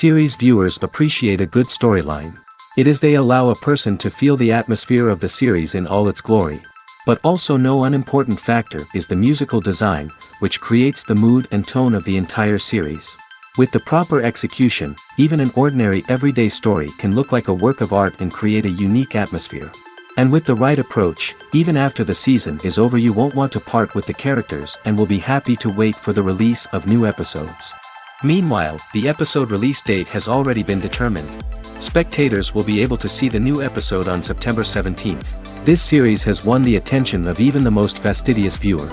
Series viewers appreciate a good storyline. It is they allow a person to feel the atmosphere of the series in all its glory. But also no unimportant factor is the musical design, which creates the mood and tone of the entire series. With the proper execution, even an ordinary everyday story can look like a work of art and create a unique atmosphere. And with the right approach, even after the season is over you won't want to part with the characters and will be happy to wait for the release of new episodes. Meanwhile, the episode release date has already been determined. Spectators will be able to see the new episode on September 17th. This series has won the attention of even the most fastidious viewer.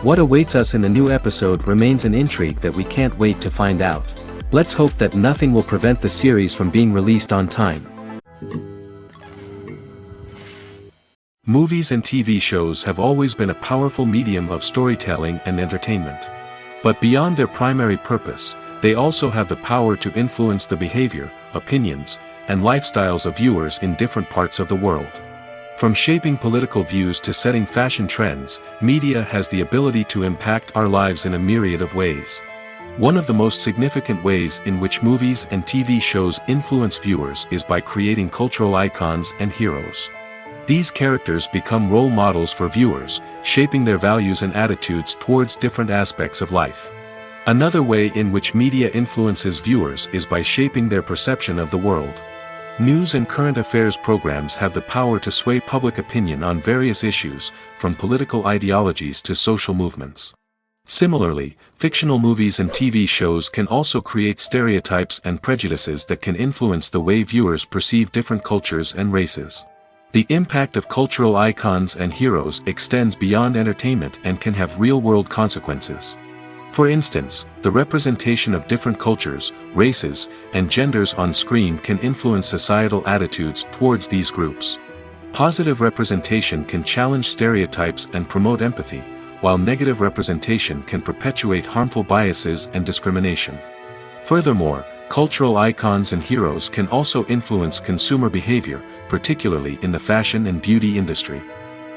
What awaits us in the new episode remains an intrigue that we can't wait to find out. Let's hope that nothing will prevent the series from being released on time. Movies and TV shows have always been a powerful medium of storytelling and entertainment. But beyond their primary purpose, they also have the power to influence the behavior, opinions, and lifestyles of viewers in different parts of the world. From shaping political views to setting fashion trends, media has the ability to impact our lives in a myriad of ways. One of the most significant ways in which movies and TV shows influence viewers is by creating cultural icons and heroes. These characters become role models for viewers, shaping their values and attitudes towards different aspects of life. Another way in which media influences viewers is by shaping their perception of the world. News and current affairs programs have the power to sway public opinion on various issues, from political ideologies to social movements. Similarly, fictional movies and TV shows can also create stereotypes and prejudices that can influence the way viewers perceive different cultures and races. The impact of cultural icons and heroes extends beyond entertainment and can have real-world consequences. For instance, the representation of different cultures, races, and genders on screen can influence societal attitudes towards these groups. Positive representation can challenge stereotypes and promote empathy, while negative representation can perpetuate harmful biases and discrimination. Furthermore, cultural icons and heroes can also influence consumer behavior, particularly in the fashion and beauty industry.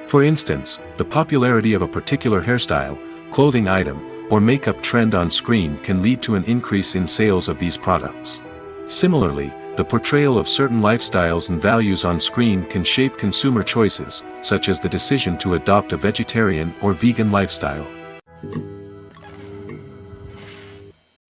For instance, the popularity of a particular hairstyle, clothing item, or makeup trend on screen can lead to an increase in sales of these products. Similarly, the portrayal of certain lifestyles and values on screen can shape consumer choices, such as the decision to adopt a vegetarian or vegan lifestyle.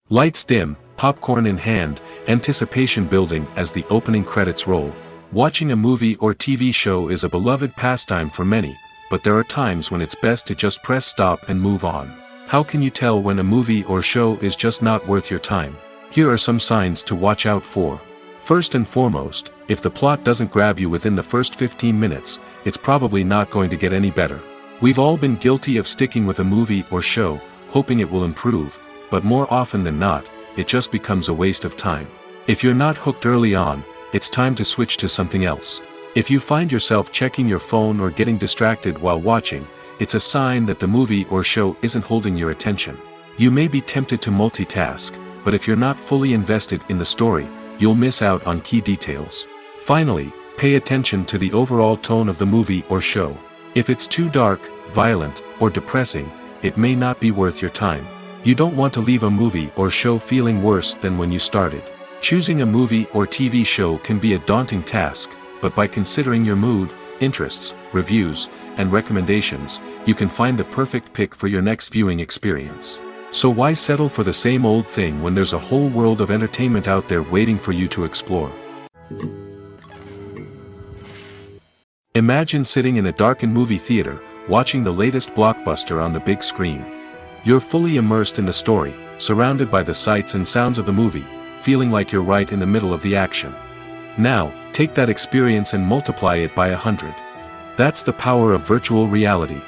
Lights dim, popcorn in hand, anticipation building as the opening credits roll. Watching a movie or TV show is a beloved pastime for many, but there are times when it's best to just press stop and move on. How can you tell when a movie or show is just not worth your time? Here are some signs to watch out for. First and foremost, if the plot doesn't grab you within the first 15 minutes, it's probably not going to get any better. We've all been guilty of sticking with a movie or show, hoping it will improve, but more often than not, it just becomes a waste of time. If you're not hooked early on, it's time to switch to something else. If you find yourself checking your phone or getting distracted while watching, it's a sign that the movie or show isn't holding your attention. You may be tempted to multitask, but if you're not fully invested in the story, you'll miss out on key details. Finally, pay attention to the overall tone of the movie or show. If it's too dark, violent, or depressing, it may not be worth your time. You don't want to leave a movie or show feeling worse than when you started. Choosing a movie or TV show can be a daunting task, but by considering your mood, interests, reviews, and recommendations, you can find the perfect pick for your next viewing experience. So why settle for the same old thing when there's a whole world of entertainment out there waiting for you to explore? Imagine sitting in a darkened movie theater, watching the latest blockbuster on the big screen. You're fully immersed in the story, surrounded by the sights and sounds of the movie, feeling like you're right in the middle of the action. Now, take that experience and multiply it by 100. That's the power of virtual reality.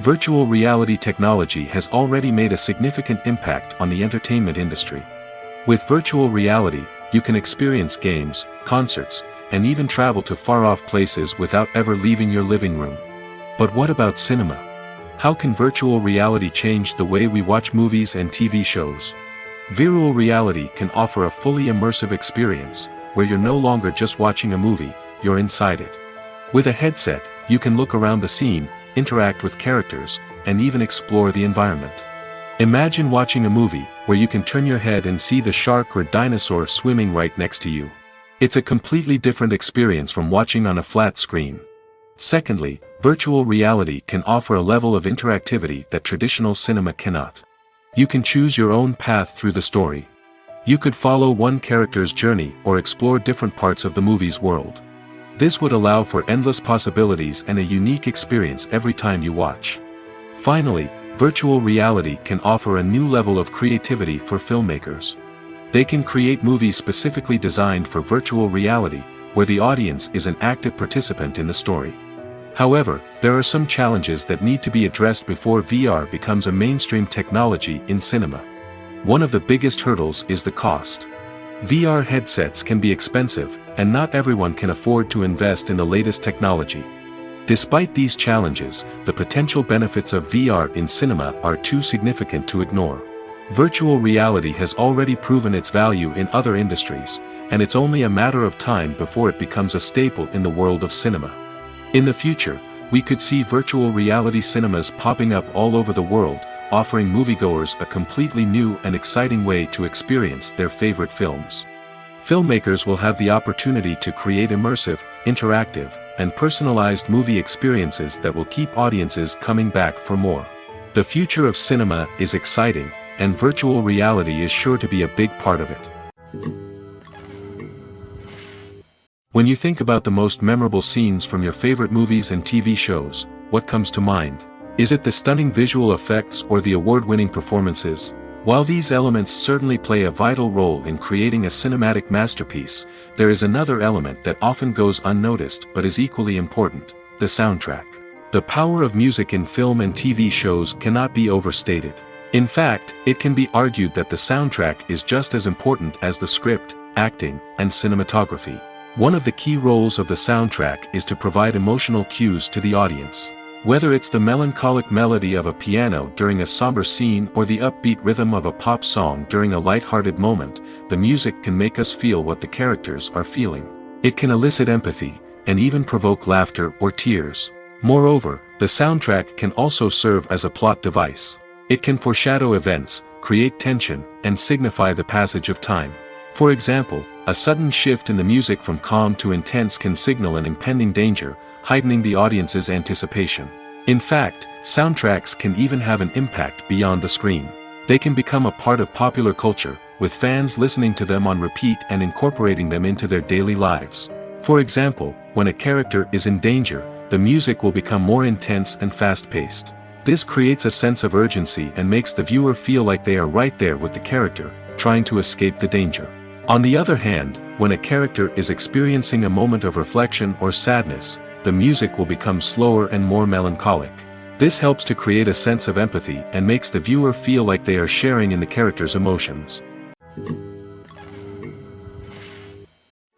Virtual reality technology has already made a significant impact on the entertainment industry. With virtual reality, you can experience games, concerts, and even travel to far-off places without ever leaving your living room. But what about cinema? How can virtual reality change the way we watch movies and TV shows? Virtual reality can offer a fully immersive experience, where you're no longer just watching a movie, you're inside it. With a headset, you can look around the scene, interact with characters, and even explore the environment. Imagine watching a movie where you can turn your head and see the shark or dinosaur swimming right next to you. It's a completely different experience from watching on a flat screen. Secondly, virtual reality can offer a level of interactivity that traditional cinema cannot. You can choose your own path through the story. You could follow one character's journey or explore different parts of the movie's world. This would allow for endless possibilities and a unique experience every time you watch. Finally, virtual reality can offer a new level of creativity for filmmakers. They can create movies specifically designed for virtual reality, where the audience is an active participant in the story. However, there are some challenges that need to be addressed before VR becomes a mainstream technology in cinema. One of the biggest hurdles is the cost. VR headsets can be expensive, and not everyone can afford to invest in the latest technology. Despite these challenges, the potential benefits of VR in cinema are too significant to ignore. Virtual reality has already proven its value in other industries, and it's only a matter of time before it becomes a staple in the world of cinema. In the future, we could see virtual reality cinemas popping up all over the world, offering moviegoers a completely new and exciting way to experience their favorite films. Filmmakers will have the opportunity to create immersive, interactive, and personalized movie experiences that will keep audiences coming back for more. The future of cinema is exciting, and virtual reality is sure to be a big part of it. When you think about the most memorable scenes from your favorite movies and TV shows, what comes to mind? Is it the stunning visual effects or the award-winning performances? While these elements certainly play a vital role in creating a cinematic masterpiece, there is another element that often goes unnoticed but is equally important: the soundtrack. The power of music in film and TV shows cannot be overstated. In fact, it can be argued that the soundtrack is just as important as the script, acting, and cinematography. One of the key roles of the soundtrack is to provide emotional cues to the audience. Whether it's the melancholic melody of a piano during a somber scene or the upbeat rhythm of a pop song during a light-hearted moment, the music can make us feel what the characters are feeling. It can elicit empathy, and even provoke laughter or tears. Moreover, the soundtrack can also serve as a plot device. It can foreshadow events, create tension, and signify the passage of time. For example, a sudden shift in the music from calm to intense can signal an impending danger, heightening the audience's anticipation. In fact, soundtracks can even have an impact beyond the screen. They can become a part of popular culture, with fans listening to them on repeat and incorporating them into their daily lives. For example, when a character is in danger, the music will become more intense and fast-paced. This creates a sense of urgency and makes the viewer feel like they are right there with the character, trying to escape the danger. On the other hand, when a character is experiencing a moment of reflection or sadness, the music will become slower and more melancholic. This helps to create a sense of empathy and makes the viewer feel like they are sharing in the character's emotions.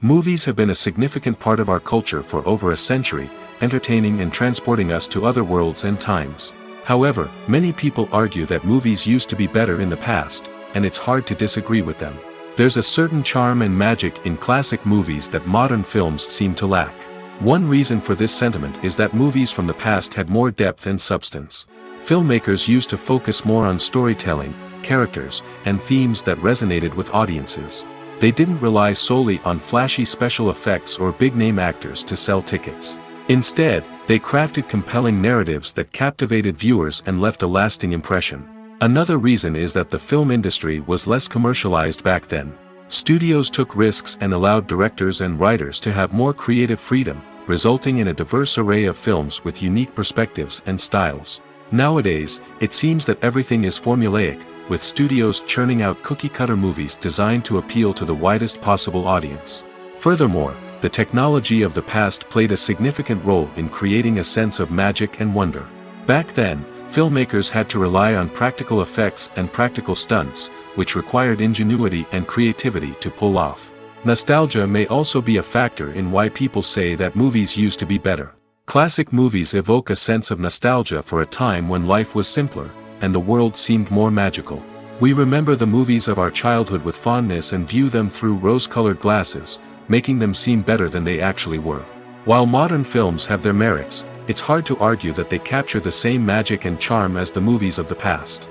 Movies have been a significant part of our culture for over a century, entertaining and transporting us to other worlds and times. However, many people argue that movies used to be better in the past, and it's hard to disagree with them. There's a certain charm and magic in classic movies that modern films seem to lack. One reason for this sentiment is that movies from the past had more depth and substance. Filmmakers used to focus more on storytelling, characters, and themes that resonated with audiences. They didn't rely solely on flashy special effects or big-name actors to sell tickets. Instead, they crafted compelling narratives that captivated viewers and left a lasting impression. Another reason is that the film industry was less commercialized back then. Studios took risks and allowed directors and writers to have more creative freedom, resulting in a diverse array of films with unique perspectives and styles. Nowadays, it seems that everything is formulaic, with studios churning out cookie-cutter movies designed to appeal to the widest possible audience. Furthermore, the technology of the past played a significant role in creating a sense of magic and wonder. Back then, filmmakers had to rely on practical effects and practical stunts, which required ingenuity and creativity to pull off. Nostalgia may also be a factor in why people say that movies used to be better. Classic movies evoke a sense of nostalgia for a time when life was simpler, and the world seemed more magical. We remember the movies of our childhood with fondness and view them through rose-colored glasses, making them seem better than they actually were. While modern films have their merits, it's hard to argue that they capture the same magic and charm as the movies of the past.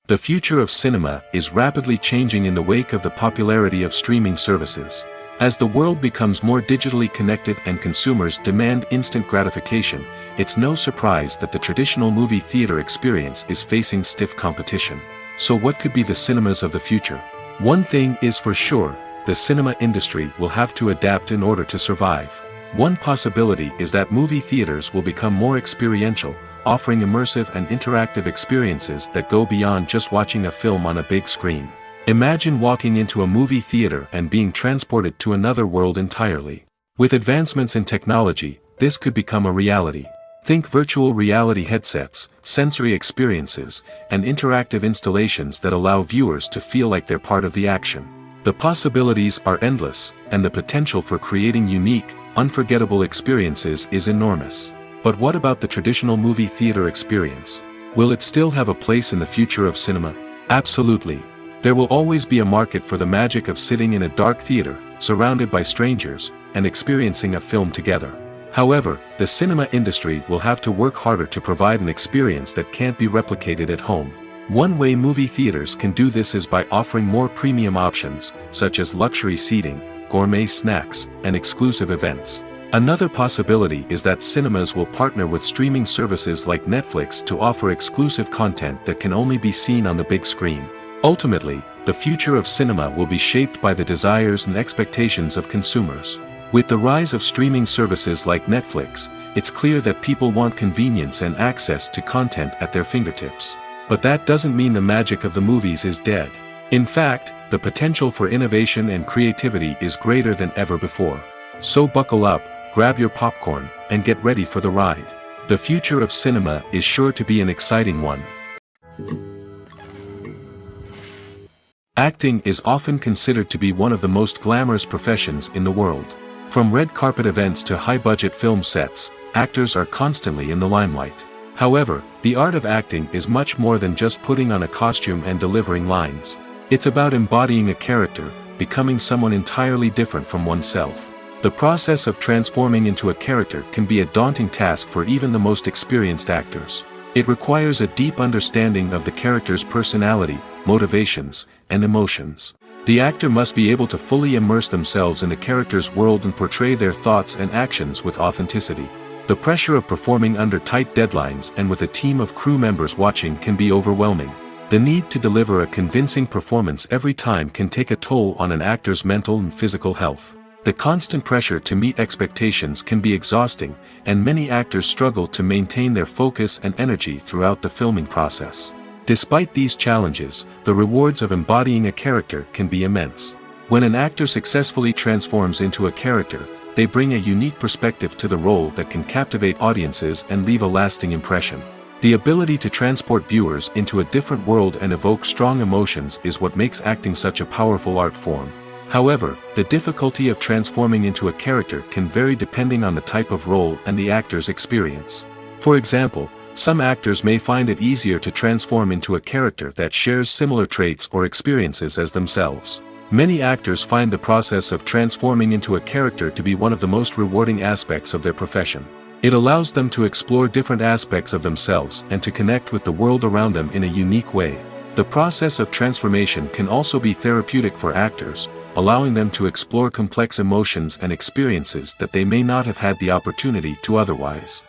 The future of cinema is rapidly changing in the wake of the popularity of streaming services. As the world becomes more digitally connected and consumers demand instant gratification, it's no surprise that the traditional movie theater experience is facing stiff competition. So what could be the cinemas of the future? One thing is for sure, the cinema industry will have to adapt in order to survive. One possibility is that movie theaters will become more experiential, offering immersive and interactive experiences that go beyond just watching a film on a big screen. Imagine walking into a movie theater and being transported to another world entirely. With advancements in technology, this could become a reality. Think virtual reality headsets, sensory experiences, and interactive installations that allow viewers to feel like they're part of the action. The possibilities are endless, and the potential for creating unique, unforgettable experiences is enormous. But what about the traditional movie theater experience? Will it still have a place in the future of cinema? Absolutely. There will always be a market for the magic of sitting in a dark theater, surrounded by strangers, and experiencing a film together. However, the cinema industry will have to work harder to provide an experience that can't be replicated at home. One way movie theaters can do this is by offering more premium options, such as luxury seating, gourmet snacks, and exclusive events. Another possibility is that cinemas will partner with streaming services like Netflix to offer exclusive content that can only be seen on the big screen. Ultimately, the future of cinema will be shaped by the desires and expectations of consumers. With the rise of streaming services like Netflix, it's clear that people want convenience and access to content at their fingertips. But that doesn't mean the magic of the movies is dead. In fact, the potential for innovation and creativity is greater than ever before. So buckle up, grab your popcorn, and get ready for the ride. The future of cinema is sure to be an exciting one. Acting is often considered to be one of the most glamorous professions in the world. From red carpet events to high-budget film sets, actors are constantly in the limelight. However, the art of acting is much more than just putting on a costume and delivering lines. It's about embodying a character, becoming someone entirely different from oneself. The process of transforming into a character can be a daunting task for even the most experienced actors. It requires a deep understanding of the character's personality, motivations, and emotions. The actor must be able to fully immerse themselves in the character's world and portray their thoughts and actions with authenticity. The pressure of performing under tight deadlines and with a team of crew members watching can be overwhelming. The need to deliver a convincing performance every time can take a toll on an actor's mental and physical health. The constant pressure to meet expectations can be exhausting, and many actors struggle to maintain their focus and energy throughout the filming process. Despite these challenges, the rewards of embodying a character can be immense. When an actor successfully transforms into a character, they bring a unique perspective to the role that can captivate audiences and leave a lasting impression. The ability to transport viewers into a different world and evoke strong emotions is what makes acting such a powerful art form. However, the difficulty of transforming into a character can vary depending on the type of role and the actor's experience. For example, some actors may find it easier to transform into a character that shares similar traits or experiences as themselves. Many actors find the process of transforming into a character to be one of the most rewarding aspects of their profession. It allows them to explore different aspects of themselves and to connect with the world around them in a unique way. The process of transformation can also be therapeutic for actors, allowing them to explore complex emotions and experiences that they may not have had the opportunity to otherwise.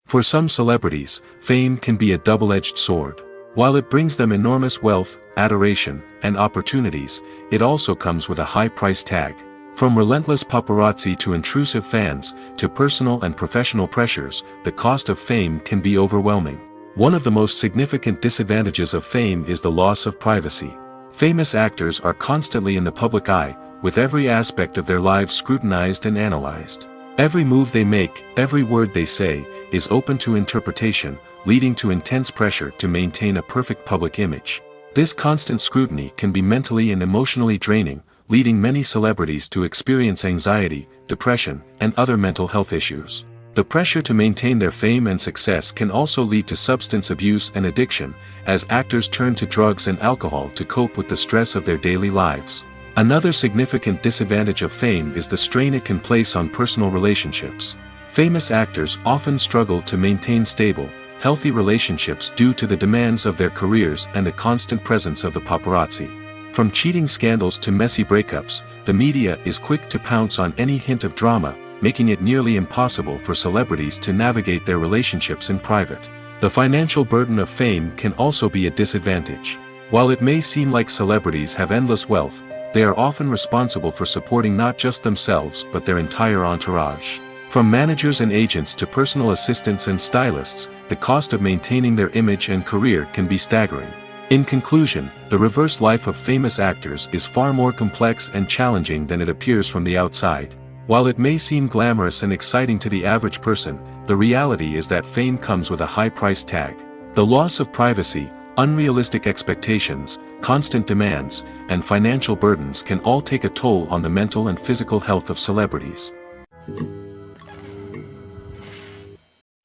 For some celebrities, fame can be a double-edged sword. While it brings them enormous wealth, adoration, and opportunities, it also comes with a high price tag. From relentless paparazzi to intrusive fans, to personal and professional pressures, the cost of fame can be overwhelming. One of the most significant disadvantages of fame is the loss of privacy. Famous actors are constantly in the public eye, with every aspect of their lives scrutinized and analyzed. Every move they make, every word they say, is open to interpretation, leading to intense pressure to maintain a perfect public image. This constant scrutiny can be mentally and emotionally draining, leading many celebrities to experience anxiety, depression, and other mental health issues. The pressure to maintain their fame and success can also lead to substance abuse and addiction, as actors turn to drugs and alcohol to cope with the stress of their daily lives. Another significant disadvantage of fame is the strain it can place on personal relationships. Famous actors often struggle to maintain stable, healthy relationships due to the demands of their careers and the constant presence of the paparazzi. From cheating scandals to messy breakups, the media is quick to pounce on any hint of drama, making it nearly impossible for celebrities to navigate their relationships in private. The financial burden of fame can also be a disadvantage. While it may seem like celebrities have endless wealth, they are often responsible for supporting not just themselves but their entire entourage. From managers and agents to personal assistants and stylists, the cost of maintaining their image and career can be staggering. In conclusion, the reverse life of famous actors is far more complex and challenging than it appears from the outside. While it may seem glamorous and exciting to the average person, the reality is that fame comes with a high price tag. The loss of privacy, unrealistic expectations, constant demands, and financial burdens can all take a toll on the mental and physical health of celebrities.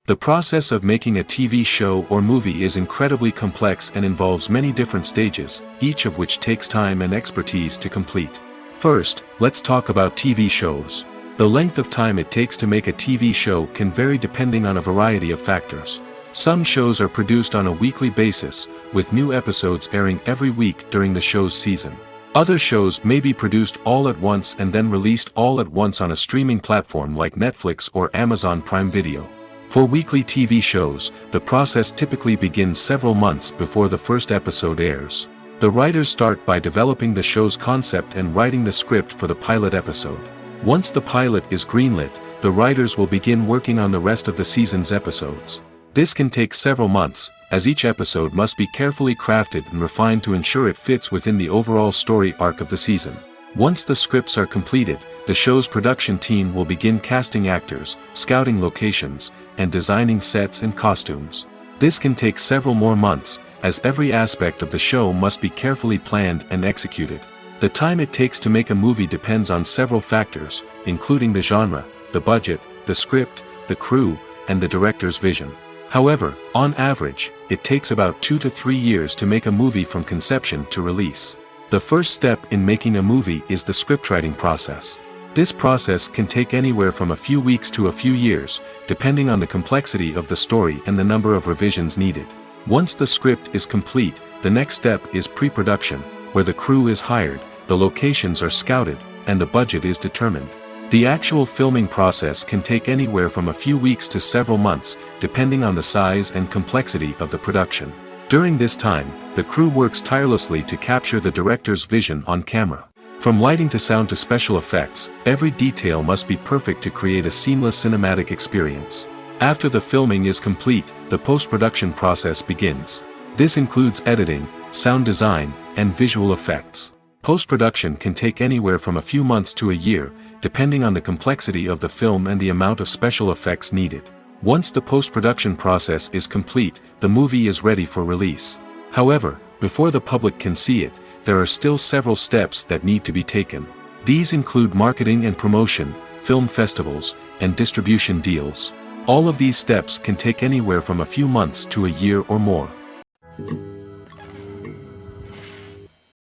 The process of making a TV show or movie is incredibly complex and involves many different stages, each of which takes time and expertise to complete. First, let's talk about TV shows. The length of time it takes to make a TV show can vary depending on a variety of factors. Some shows are produced on a weekly basis, with new episodes airing every week during the show's season. Other shows may be produced all at once and then released all at once on a streaming platform like Netflix or Amazon Prime Video. For weekly TV shows, the process typically begins several months before the first episode airs. The writers start by developing the show's concept and writing the script for the pilot episode. Once the pilot is greenlit, the writers will begin working on the rest of the season's episodes. This can take several months, as each episode must be carefully crafted and refined to ensure it fits within the overall story arc of the season. Once the scripts are completed, the show's production team will begin casting actors, scouting locations, and designing sets and costumes. This can take several more months, as every aspect of the show must be carefully planned and executed. The time it takes to make a movie depends on several factors, including the genre, the budget, the script, the crew, and the director's vision. However, on average, it takes about 2 to 3 years to make a movie from conception to release. The first step in making a movie is the scriptwriting process. This process can take anywhere from a few weeks to a few years, depending on the complexity of the story and the number of revisions needed. Once the script is complete, the next step is pre-production, where the crew is hired, the locations are scouted, and the budget is determined. The actual filming process can take anywhere from a few weeks to several months, depending on the size and complexity of the production. During this time, the crew works tirelessly to capture the director's vision on camera. From lighting to sound to special effects, every detail must be perfect to create a seamless cinematic experience. After the filming is complete, the post-production process begins. This includes editing, sound design, and visual effects. Post-production can take anywhere from a few months to a year, depending on the complexity of the film and the amount of special effects needed. Once the post-production process is complete, the movie is ready for release. However, before the public can see it, there are still several steps that need to be taken. These include marketing and promotion, film festivals, and distribution deals. All of these steps can take anywhere from a few months to a year or more.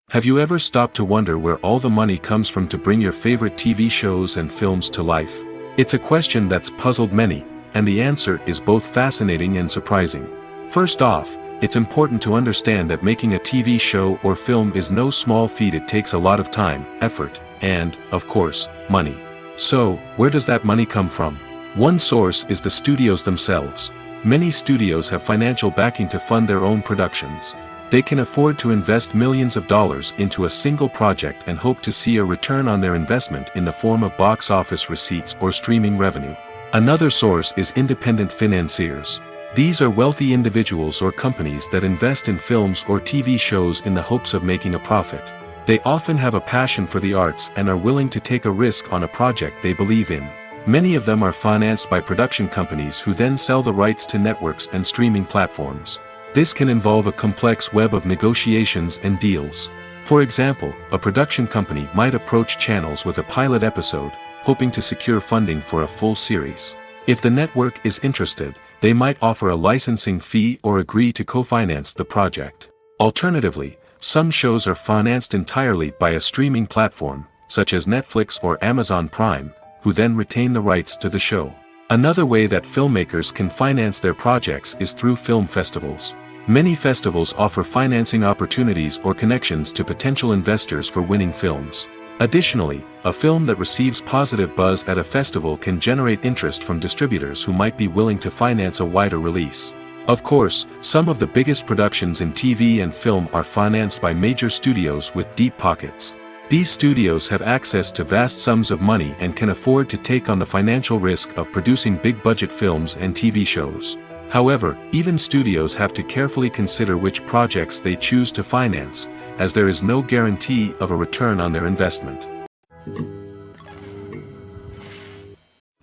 Have you ever stopped to wonder where all the money comes from to bring your favorite TV shows and films to life? It's a question that's puzzled many, and the answer is both fascinating and surprising. First off, it's important to understand that making a TV show or film is no small feat. It takes a lot of time, effort, and, of course, money. So, where does that money come from? One source is the studios themselves. Many studios have financial backing to fund their own productions. They can afford to invest millions of dollars into a single project and hope to see a return on their investment in the form of box office receipts or streaming revenue. Another source is independent financiers. These are wealthy individuals or companies that invest in films or TV shows in the hopes of making a profit. They often have a passion for the arts and are willing to take a risk on a project they believe in. Many of them are financed by production companies who then sell the rights to networks and streaming platforms. This can involve a complex web of negotiations and deals. For example, a production company might approach channels with a pilot episode, hoping to secure funding for a full series. If the network is interested, they might offer a licensing fee or agree to co-finance the project. Alternatively, some shows are financed entirely by a streaming platform, such as Netflix or Amazon Prime, who then retain the rights to the show. Another way that filmmakers can finance their projects is through film festivals. Many festivals offer financing opportunities or connections to potential investors for winning films. Additionally, a film that receives positive buzz at a festival can generate interest from distributors who might be willing to finance a wider release. Of course, some of the biggest productions in TV and film are financed by major studios with deep pockets. These studios have access to vast sums of money and can afford to take on the financial risk of producing big-budget films and TV shows. However, even studios have to carefully consider which projects they choose to finance, as there is no guarantee of a return on their investment.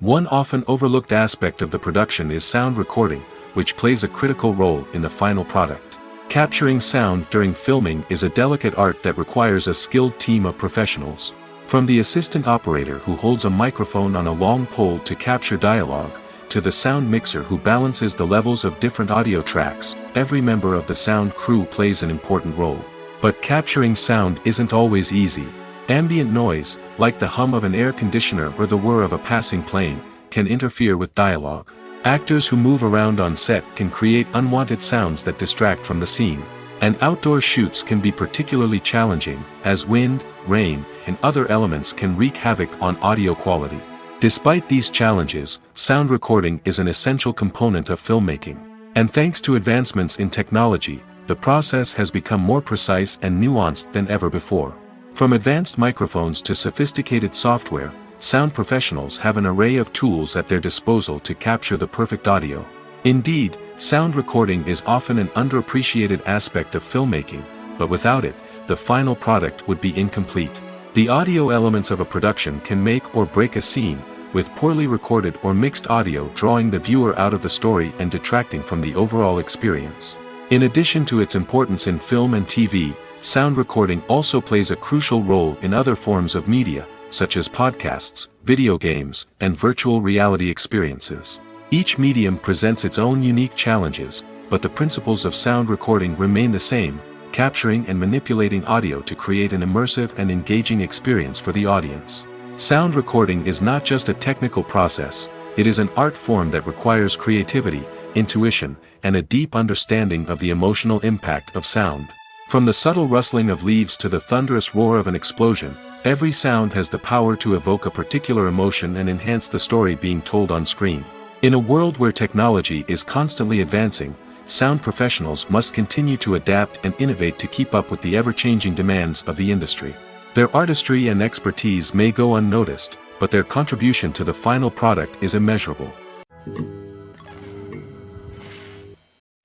One often overlooked aspect of the production is sound recording, which plays a critical role in the final product. Capturing sound during filming is a delicate art that requires a skilled team of professionals. From the assistant operator who holds a microphone on a long pole to capture dialogue, to the sound mixer who balances the levels of different audio tracks, every member of the sound crew plays an important role. But capturing sound isn't always easy. Ambient noise, like the hum of an air conditioner or the whir of a passing plane, can interfere with dialogue. Actors who move around on set can create unwanted sounds that distract from the scene. And outdoor shoots can be particularly challenging, as wind, rain, and other elements can wreak havoc on audio quality. Despite these challenges, sound recording is an essential component of filmmaking. And thanks to advancements in technology, the process has become more precise and nuanced than ever before. From advanced microphones to sophisticated software, sound professionals have an array of tools at their disposal to capture the perfect audio. Indeed, sound recording is often an underappreciated aspect of filmmaking, but without it, the final product would be incomplete. The audio elements of a production can make or break a scene, with poorly recorded or mixed audio drawing the viewer out of the story and detracting from the overall experience. In addition to its importance in film and TV, sound recording also plays a crucial role in other forms of media, such as podcasts, video games, and virtual reality experiences. Each medium presents its own unique challenges, but the principles of sound recording remain the same, capturing and manipulating audio to create an immersive and engaging experience for the audience. Sound recording is not just a technical process, it is an art form that requires creativity, intuition, and a deep understanding of the emotional impact of sound. From the subtle rustling of leaves to the thunderous roar of an explosion, every sound has the power to evoke a particular emotion and enhance the story being told on screen. In a world where technology is constantly advancing, sound professionals must continue to adapt and innovate to keep up with the ever-changing demands of the industry. Their artistry and expertise may go unnoticed, but their contribution to the final product is immeasurable.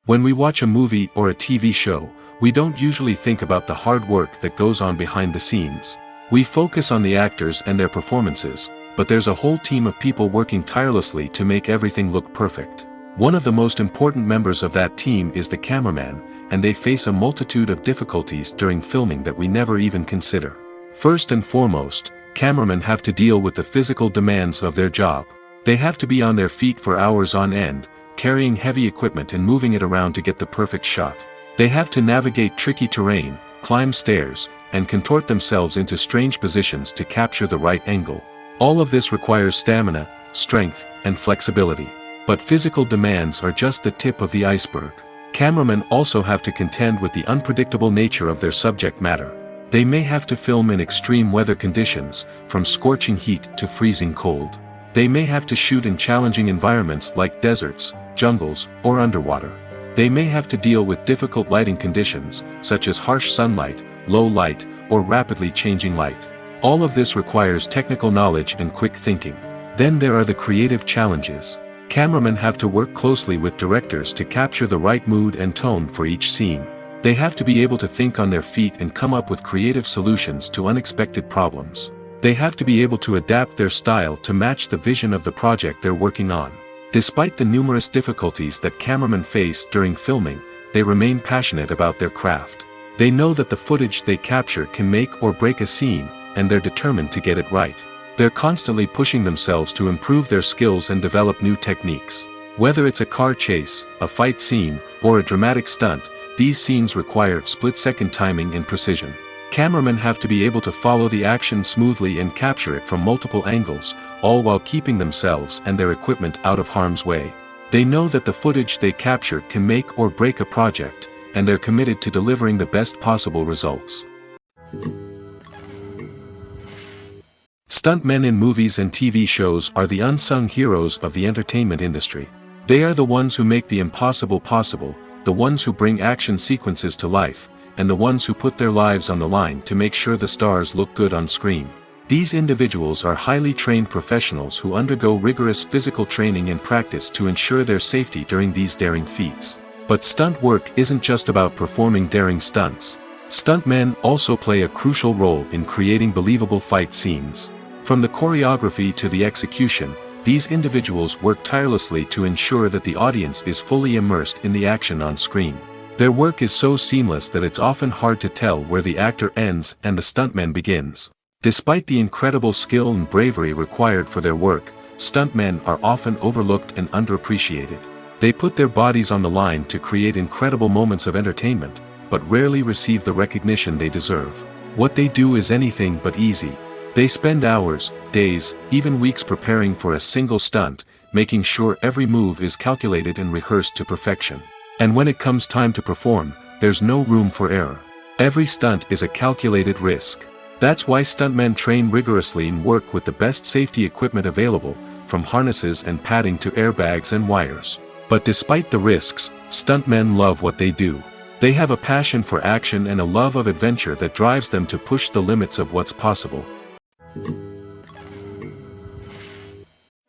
When we watch a movie or a TV show, we don't usually think about the hard work that goes on behind the scenes. We focus on the actors and their performances, but there's a whole team of people working tirelessly to make everything look perfect. One of the most important members of that team is the cameraman, and they face a multitude of difficulties during filming that we never even consider. First and foremost, cameramen have to deal with the physical demands of their job. They have to be on their feet for hours on end, carrying heavy equipment and moving it around to get the perfect shot. They have to navigate tricky terrain, climb stairs, and contort themselves into strange positions to capture the right angle. All of this requires stamina, strength, and flexibility. But physical demands are just the tip of the iceberg. Cameramen also have to contend with the unpredictable nature of their subject matter. They may have to film in extreme weather conditions, from scorching heat to freezing cold. They may have to shoot in challenging environments like deserts, jungles, or underwater. They may have to deal with difficult lighting conditions, such as harsh sunlight, low light, or rapidly changing light. All of this requires technical knowledge and quick thinking. Then there are the creative challenges. Cameramen have to work closely with directors to capture the right mood and tone for each scene. They have to be able to think on their feet and come up with creative solutions to unexpected problems. They have to be able to adapt their style to match the vision of the project they're working on. Despite the numerous difficulties that cameramen face during filming, they remain passionate about their craft. They know that the footage they capture can make or break a scene, and they're determined to get it right. They're constantly pushing themselves to improve their skills and develop new techniques. Whether it's a car chase, a fight scene, or a dramatic stunt, these scenes require split-second timing and precision. Cameramen have to be able to follow the action smoothly and capture it from multiple angles, all while keeping themselves and their equipment out of harm's way. They know that the footage they capture can make or break a project, and they're committed to delivering the best possible results. Stuntmen in movies and TV shows are the unsung heroes of the entertainment industry. They are the ones who make the impossible possible, the ones who bring action sequences to life, and the ones who put their lives on the line to make sure the stars look good on screen. These individuals are highly trained professionals who undergo rigorous physical training and practice to ensure their safety during these daring feats. But stunt work isn't just about performing daring stunts. Stuntmen also play a crucial role in creating believable fight scenes. From the choreography to the execution, these individuals work tirelessly to ensure that the audience is fully immersed in the action on screen. Their work is so seamless that it's often hard to tell where the actor ends and the stuntman begins. Despite the incredible skill and bravery required for their work, stuntmen are often overlooked and underappreciated. They put their bodies on the line to create incredible moments of entertainment, but rarely receive the recognition they deserve. What they do is anything but easy. They spend hours, days, even weeks preparing for a single stunt, making sure every move is calculated and rehearsed to perfection. And when it comes time to perform, there's no room for error. Every stunt is a calculated risk. That's why stuntmen train rigorously and work with the best safety equipment available, from harnesses and padding to airbags and wires. But despite the risks, stuntmen love what they do. They have a passion for action and a love of adventure that drives them to push the limits of what's possible.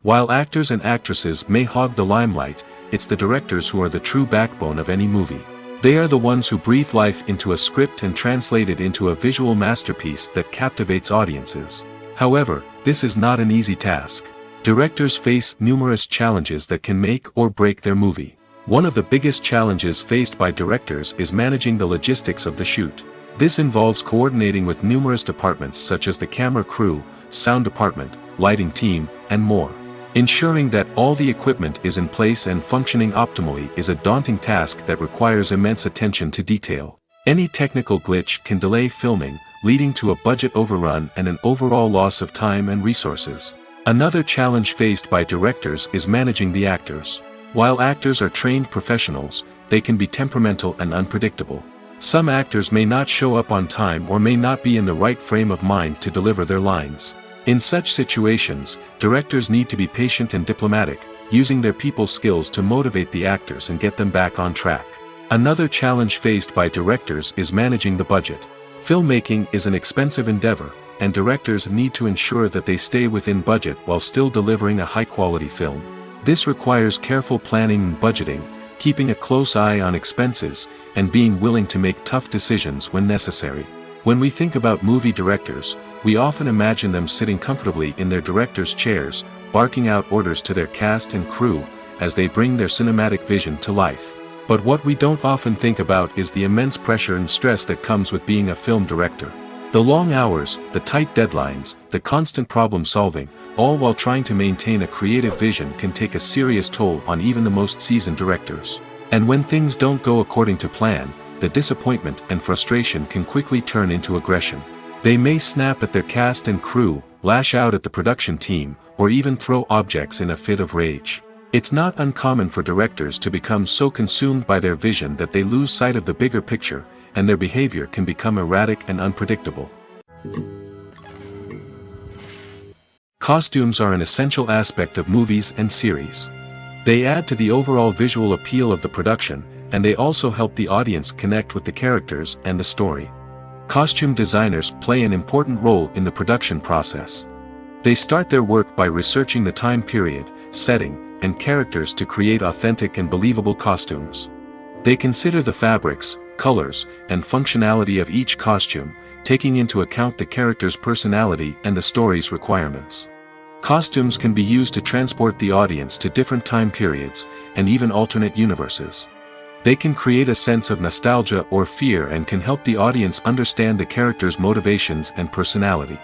While actors and actresses may hog the limelight, it's the directors who are the true backbone of any movie. They are the ones who breathe life into a script and translate it into a visual masterpiece that captivates audiences. However, this is not an easy task. Directors face numerous challenges that can make or break their movie. One of the biggest challenges faced by directors is managing the logistics of the shoot. This involves coordinating with numerous departments such as the camera crew, sound department, lighting team, and more. Ensuring that all the equipment is in place and functioning optimally is a daunting task that requires immense attention to detail. Any technical glitch can delay filming, leading to a budget overrun and an overall loss of time and resources. Another challenge faced by directors is managing the actors. While actors are trained professionals, they can be temperamental and unpredictable. Some actors may not show up on time or may not be in the right frame of mind to deliver their lines. In such situations, directors need to be patient and diplomatic, using their people skills to motivate the actors and get them back on track. Another challenge faced by directors is managing the budget. Filmmaking is an expensive endeavor, and directors need to ensure that they stay within budget while still delivering a high-quality film. This requires careful planning and budgeting, keeping a close eye on expenses, and being willing to make tough decisions when necessary. When we think about movie directors, we often imagine them sitting comfortably in their director's chairs, barking out orders to their cast and crew, as they bring their cinematic vision to life. But what we don't often think about is the immense pressure and stress that comes with being a film director. The long hours, the tight deadlines, the constant problem solving, all while trying to maintain a creative vision can take a serious toll on even the most seasoned directors. And when things don't go according to plan, the disappointment and frustration can quickly turn into aggression. They may snap at their cast and crew, lash out at the production team, or even throw objects in a fit of rage. It's not uncommon for directors to become so consumed by their vision that they lose sight of the bigger picture, and their behavior can become erratic and unpredictable. Costumes are an essential aspect of movies and series. They add to the overall visual appeal of the production, and they also help the audience connect with the characters and the story. Costume designers play an important role in the production process. They start their work by researching the time period, setting, and characters to create authentic and believable costumes. They consider the fabrics, colors, and functionality of each costume, taking into account the character's personality and the story's requirements. Costumes can be used to transport the audience to different time periods, and even alternate universes. They can create a sense of nostalgia or fear and can help the audience understand the character's motivations and personality.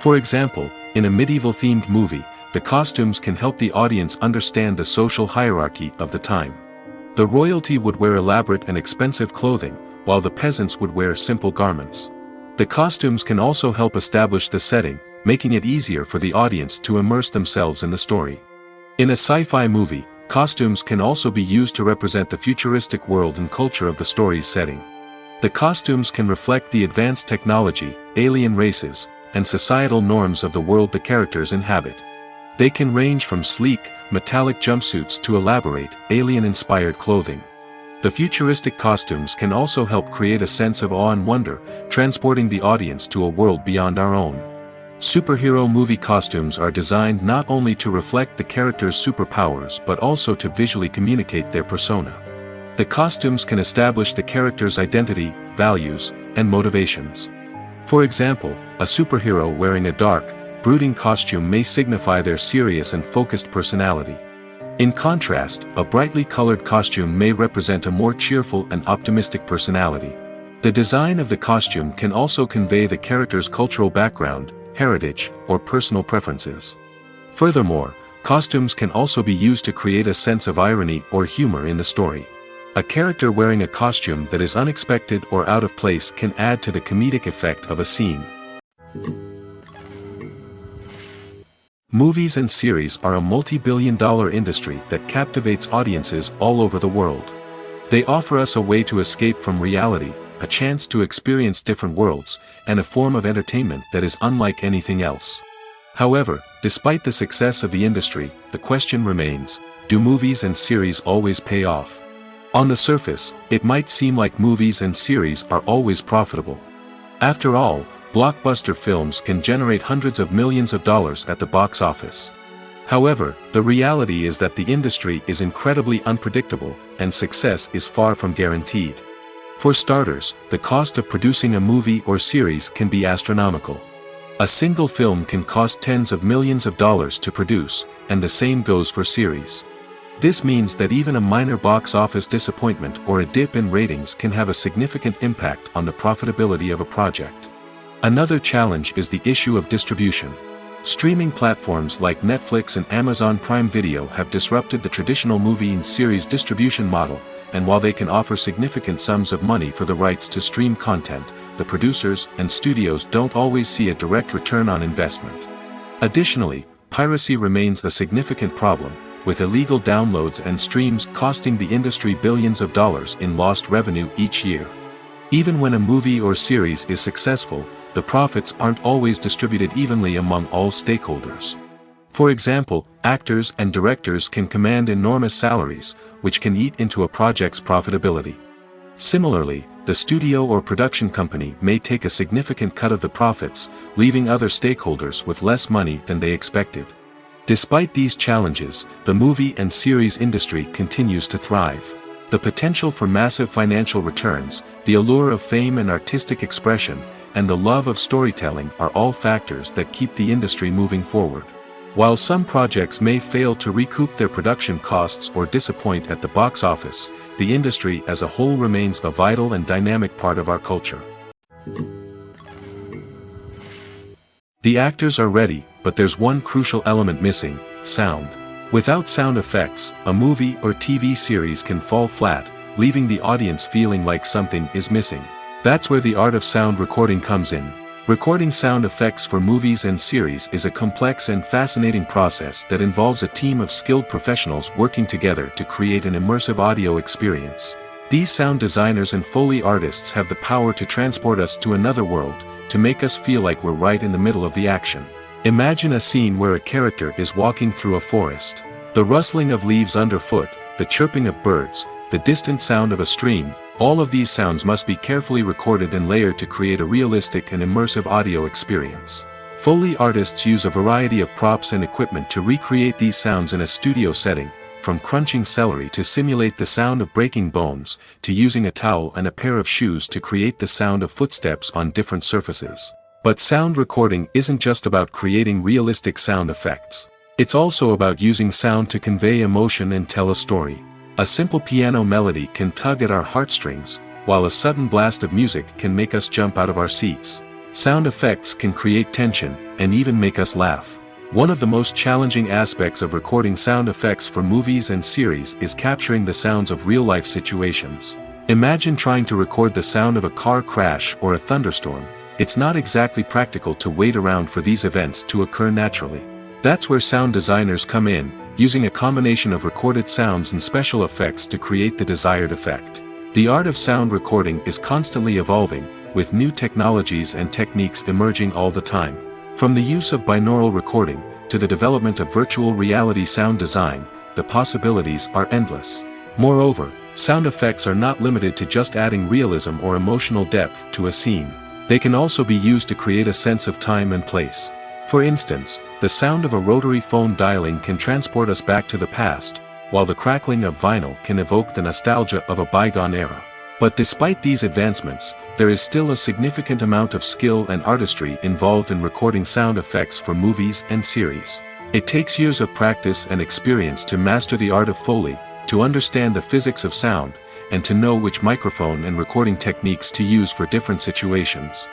For example, in a medieval-themed movie, the costumes can help the audience understand the social hierarchy of the time. The royalty would wear elaborate and expensive clothing, while the peasants would wear simple garments. The costumes can also help establish the setting, making it easier for the audience to immerse themselves in the story. In a sci-fi movie, costumes can also be used to represent the futuristic world and culture of the story's setting. The costumes can reflect the advanced technology, alien races, and societal norms of the world the characters inhabit. They can range from sleek, metallic jumpsuits to elaborate, alien-inspired clothing. The futuristic costumes can also help create a sense of awe and wonder, transporting the audience to a world beyond our own. Superhero movie costumes are designed not only to reflect the character's superpowers but also to visually communicate their persona. The costumes can establish the character's identity, values, and motivations. For example, a superhero wearing a dark, brooding costume may signify their serious and focused personality. In contrast, a brightly colored costume may represent a more cheerful and optimistic personality. The design of the costume can also convey the character's cultural background, heritage, or personal preferences. Furthermore, costumes can also be used to create a sense of irony or humor in the story. A character wearing a costume that is unexpected or out of place can add to the comedic effect of a scene. Movies and series are a multi-billion-dollar industry that captivates audiences all over the world. They offer us a way to escape from reality, a chance to experience different worlds, and a form of entertainment that is unlike anything else. However, despite the success of the industry, the question remains, do movies and series always pay off? On the surface, it might seem like movies and series are always profitable. After all, blockbuster films can generate hundreds of millions of dollars at the box office. However, the reality is that the industry is incredibly unpredictable, and success is far from guaranteed. For starters, the cost of producing a movie or series can be astronomical. A single film can cost tens of millions of dollars to produce, and the same goes for series. This means that even a minor box office disappointment or a dip in ratings can have a significant impact on the profitability of a project. Another challenge is the issue of distribution. Streaming platforms like Netflix and Amazon Prime Video have disrupted the traditional movie and series distribution model, and while they can offer significant sums of money for the rights to stream content, the producers and studios don't always see a direct return on investment. Additionally, piracy remains a significant problem, with illegal downloads and streams costing the industry billions of dollars in lost revenue each year. Even when a movie or series is successful, the profits aren't always distributed evenly among all stakeholders. For example, actors and directors can command enormous salaries, which can eat into a project's profitability. Similarly, the studio or production company may take a significant cut of the profits, leaving other stakeholders with less money than they expected. Despite these challenges, the movie and series industry continues to thrive. The potential for massive financial returns, the allure of fame and artistic expression, and the love of storytelling are all factors that keep the industry moving forward. While some projects may fail to recoup their production costs or disappoint at the box office, the industry as a whole remains a vital and dynamic part of our culture. The actors are ready, but there's one crucial element missing: sound. Without sound effects, a movie or TV series can fall flat, leaving the audience feeling like something is missing. That's where the art of sound recording comes in. Recording sound effects for movies and series is a complex and fascinating process that involves a team of skilled professionals working together to create an immersive audio experience. These sound designers and Foley artists have the power to transport us to another world, to make us feel like we're right in the middle of the action. Imagine a scene where a character is walking through a forest. The rustling of leaves underfoot, the chirping of birds, the distant sound of a stream, all of these sounds must be carefully recorded and layered to create a realistic and immersive audio experience. Foley artists use a variety of props and equipment to recreate these sounds in a studio setting, from crunching celery to simulate the sound of breaking bones, to using a towel and a pair of shoes to create the sound of footsteps on different surfaces. But sound recording isn't just about creating realistic sound effects. It's also about using sound to convey emotion and tell a story. A simple piano melody can tug at our heartstrings, while a sudden blast of music can make us jump out of our seats. Sound effects can create tension, and even make us laugh. One of the most challenging aspects of recording sound effects for movies and series is capturing the sounds of real-life situations. Imagine trying to record the sound of a car crash or a thunderstorm. it's not exactly practical to wait around for these events to occur naturally. That's where sound designers come in, using a combination of recorded sounds and special effects to create the desired effect. The art of sound recording is constantly evolving, with new technologies and techniques emerging all the time. From the use of binaural recording, to the development of virtual reality sound design, the possibilities are endless. Moreover, sound effects are not limited to just adding realism or emotional depth to a scene. They can also be used to create a sense of time and place. For instance, the sound of a rotary phone dialing can transport us back to the past, while the crackling of vinyl can evoke the nostalgia of a bygone era. But despite these advancements, there is still a significant amount of skill and artistry involved in recording sound effects for movies and series. It takes years of practice and experience to master the art of Foley, to understand the physics of sound, and to know which microphone and recording techniques to use for different situations.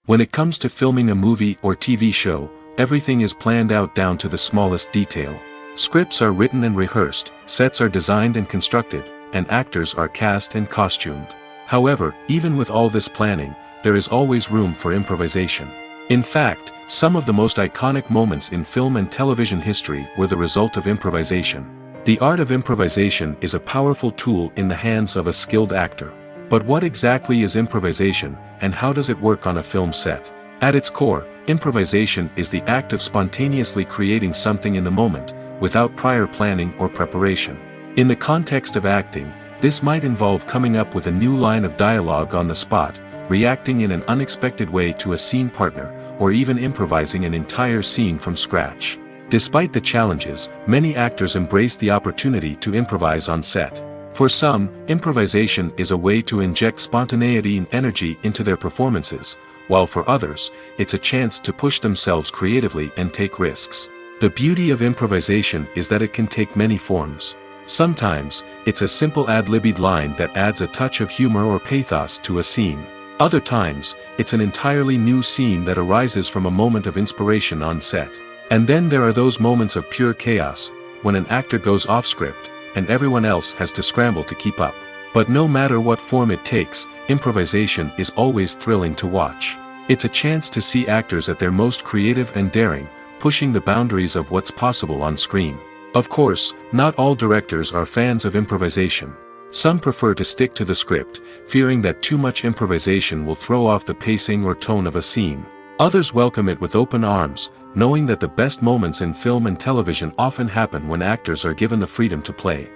When it comes to filming a movie or TV show, everything is planned out down to the smallest detail. Scripts are written and rehearsed, sets are designed and constructed, and actors are cast and costumed. However, even with all this planning, there is always room for improvisation. In fact, some of the most iconic moments in film and television history were the result of improvisation. The art of improvisation is a powerful tool in the hands of a skilled actor. But what exactly is improvisation, and how does it work on a film set? At its core, improvisation is the act of spontaneously creating something in the moment, without prior planning or preparation. In the context of acting, this might involve coming up with a new line of dialogue on the spot, reacting in an unexpected way to a scene partner, or even improvising an entire scene from scratch. Despite the challenges, many actors embrace the opportunity to improvise on set. For some, improvisation is a way to inject spontaneity and energy into their performances, while for others, it's a chance to push themselves creatively and take risks. The beauty of improvisation is that it can take many forms. Sometimes, it's a simple ad-libbed line that adds a touch of humor or pathos to a scene. Other times, it's an entirely new scene that arises from a moment of inspiration on set. And then there are those moments of pure chaos, when an actor goes off script, and everyone else has to scramble to keep up. But no matter what form it takes, improvisation is always thrilling to watch. It's a chance to see actors at their most creative and daring, pushing the boundaries of what's possible on screen. Of course, not all directors are fans of improvisation. Some prefer to stick to the script, fearing that too much improvisation will throw off the pacing or tone of a scene. Others welcome it with open arms, knowing that the best moments in film and television often happen when actors are given the freedom to play.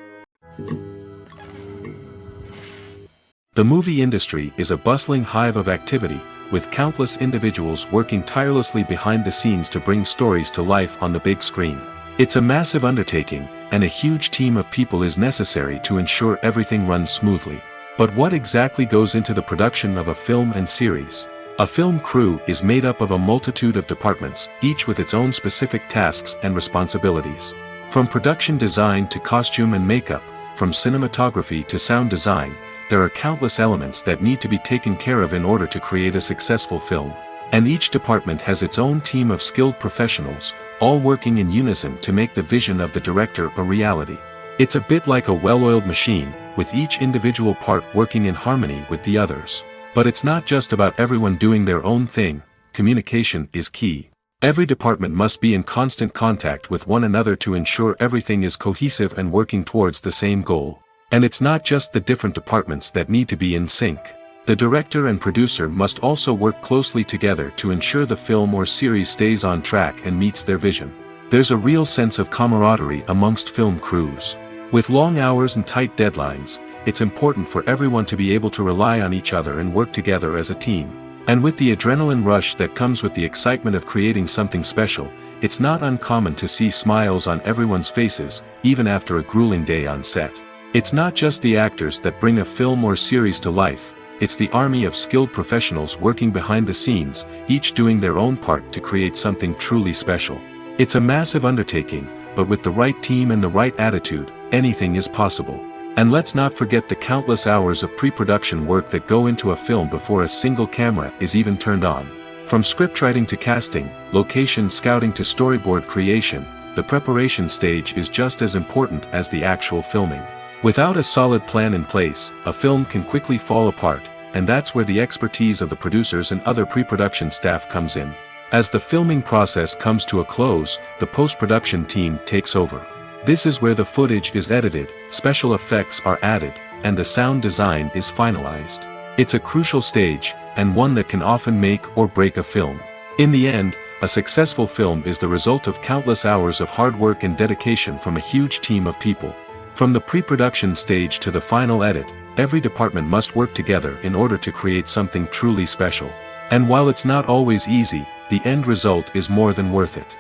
The movie industry is a bustling hive of activity, with countless individuals working tirelessly behind the scenes to bring stories to life on the big screen. It's a massive undertaking, and a huge team of people is necessary to ensure everything runs smoothly. But what exactly goes into the production of a film and series? A film crew is made up of a multitude of departments, each with its own specific tasks and responsibilities. From production design to costume and makeup, from cinematography to sound design, there are countless elements that need to be taken care of in order to create a successful film. And each department has its own team of skilled professionals, all working in unison to make the vision of the director a reality. It's a bit like a well-oiled machine, with each individual part working in harmony with the others. But it's not just about everyone doing their own thing. Communication is key. Every department must be in constant contact with one another to ensure everything is cohesive and working towards the same goal. And it's not just the different departments that need to be in sync. The director and producer must also work closely together to ensure the film or series stays on track and meets their vision. There's a real sense of camaraderie amongst film crews. With long hours and tight deadlines, it's important for everyone to be able to rely on each other and work together as a team. And with the adrenaline rush that comes with the excitement of creating something special, it's not uncommon to see smiles on everyone's faces, even after a grueling day on set. It's not just the actors that bring a film or series to life. It's the army of skilled professionals working behind the scenes, each doing their own part to create something truly special. It's a massive undertaking, but with the right team and the right attitude, anything is possible. And let's not forget the countless hours of pre-production work that go into a film before a single camera is even turned on. From scriptwriting to casting, location scouting to storyboard creation, the preparation stage is just as important as the actual filming. Without a solid plan in place, a film can quickly fall apart, and that's where the expertise of the producers and other pre-production staff comes in. As the filming process comes to a close, the post-production team takes over. This is where the footage is edited, special effects are added, and the sound design is finalized. It's a crucial stage, and one that can often make or break a film. In the end, a successful film is the result of countless hours of hard work and dedication from a huge team of people. From the pre-production stage to the final edit, every department must work together in order to create something truly special. And while it's not always easy, the end result is more than worth it.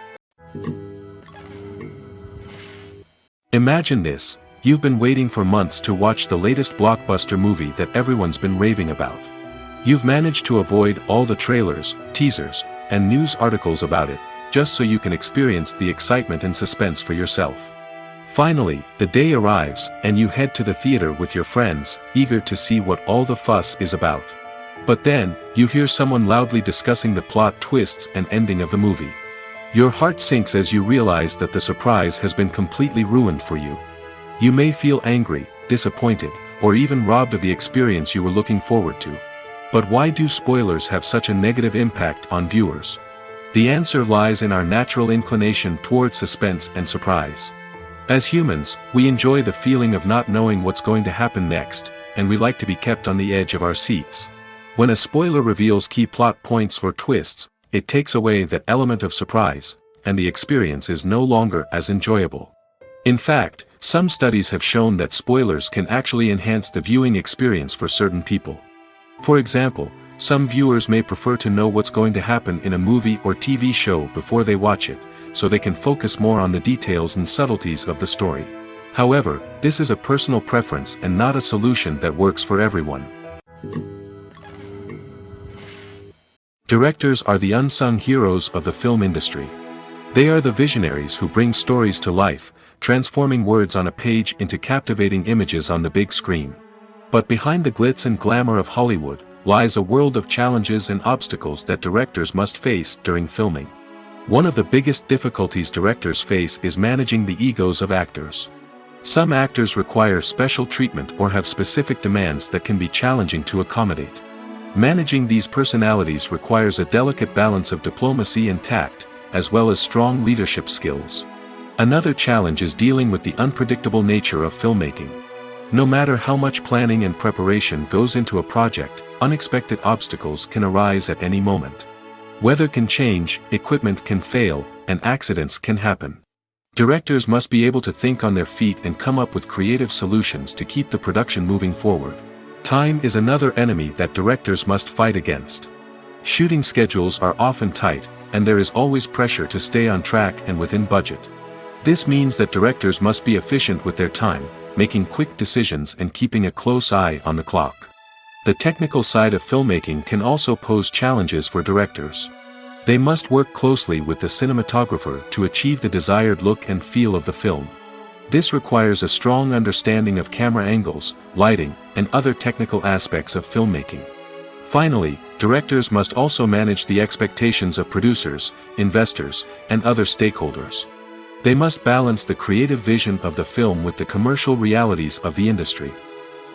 Imagine this: you've been waiting for months to watch the latest blockbuster movie that everyone's been raving about. You've managed to avoid all the trailers, teasers, and news articles about it, just so you can experience the excitement and suspense for yourself. Finally, the day arrives, and you head to the theater with your friends, eager to see what all the fuss is about. But then, you hear someone loudly discussing the plot twists and ending of the movie. Your heart sinks as you realize that the surprise has been completely ruined for you. You may feel angry, disappointed, or even robbed of the experience you were looking forward to. But why do spoilers have such a negative impact on viewers? The answer lies in our natural inclination towards suspense and surprise. As humans, we enjoy the feeling of not knowing what's going to happen next, and we like to be kept on the edge of our seats. When a spoiler reveals key plot points or twists, it takes away that element of surprise, and the experience is no longer as enjoyable. In fact, some studies have shown that spoilers can actually enhance the viewing experience for certain people. For example, some viewers may prefer to know what's going to happen in a movie or TV show before they watch it, so they can focus more on the details and subtleties of the story. However, this is a personal preference and not a solution that works for everyone. Directors are the unsung heroes of the film industry. They are the visionaries who bring stories to life, transforming words on a page into captivating images on the big screen. But behind the glitz and glamour of Hollywood, lies a world of challenges and obstacles that directors must face during filming. One of the biggest difficulties directors face is managing the egos of actors. Some actors require special treatment or have specific demands that can be challenging to accommodate. Managing these personalities requires a delicate balance of diplomacy and tact, as well as strong leadership skills. Another challenge is dealing with the unpredictable nature of filmmaking. No matter how much planning and preparation goes into a project, unexpected obstacles can arise at any moment. Weather can change, equipment can fail, and accidents can happen. Directors must be able to think on their feet and come up with creative solutions to keep the production moving forward. Time is another enemy that directors must fight against. Shooting schedules are often tight, and there is always pressure to stay on track and within budget. This means that directors must be efficient with their time, making quick decisions and keeping a close eye on the clock. The technical side of filmmaking can also pose challenges for directors. They must work closely with the cinematographer to achieve the desired look and feel of the film. This requires a strong understanding of camera angles, lighting, and other technical aspects of filmmaking. Finally, directors must also manage the expectations of producers, investors, and other stakeholders. They must balance the creative vision of the film with the commercial realities of the industry.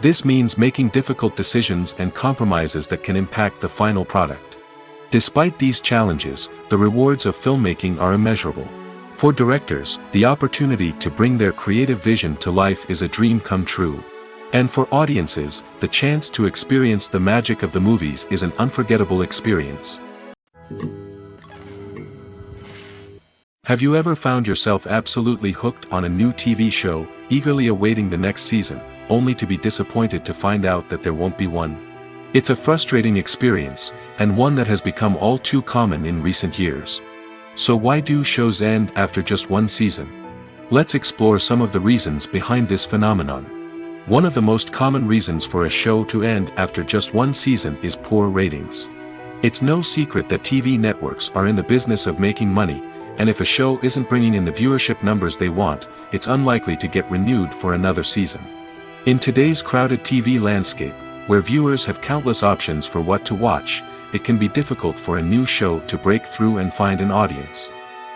This means making difficult decisions and compromises that can impact the final product. Despite these challenges, the rewards of filmmaking are immeasurable. For directors, the opportunity to bring their creative vision to life is a dream come true. And for audiences, the chance to experience the magic of the movies is an unforgettable experience. Have you ever found yourself absolutely hooked on a new TV show, eagerly awaiting the next season, only to be disappointed to find out that there won't be one? It's a frustrating experience, and one that has become all too common in recent years. So why do shows end after just one season? Let's explore some of the reasons behind this phenomenon. One of the most common reasons for a show to end after just one season is poor ratings. It's no secret that TV networks are in the business of making money, and if a show isn't bringing in the viewership numbers they want, it's unlikely to get renewed for another season. In today's crowded TV landscape, where viewers have countless options for what to watch, it can be difficult for a new show to break through and find an audience.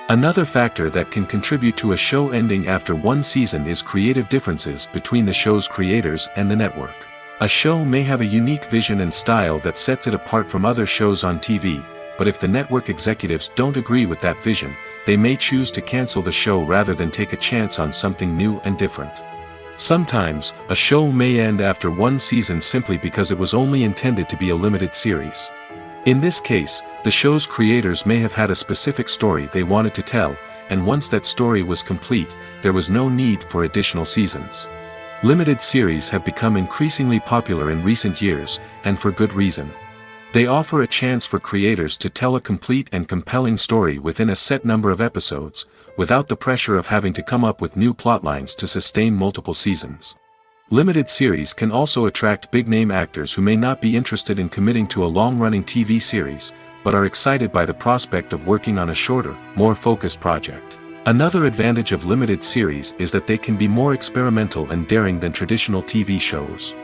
Another factor that can contribute to a show ending after one season is creative differences between the show's creators and the network. A show may have a unique vision and style that sets it apart from other shows on TV, but if the network executives don't agree with that vision, they may choose to cancel the show rather than take a chance on something new and different. Sometimes, a show may end after one season simply because it was only intended to be a limited series. In this case, the show's creators may have had a specific story they wanted to tell, and once that story was complete, there was no need for additional seasons. Limited series have become increasingly popular in recent years, and for good reason. They offer a chance for creators to tell a complete and compelling story within a set number of episodes, without the pressure of having to come up with new plotlines to sustain multiple seasons. Limited series can also attract big-name actors who may not be interested in committing to a long-running TV series, but are excited by the prospect of working on a shorter, more focused project. Another advantage of limited series is that they can be more experimental and daring than traditional TV shows.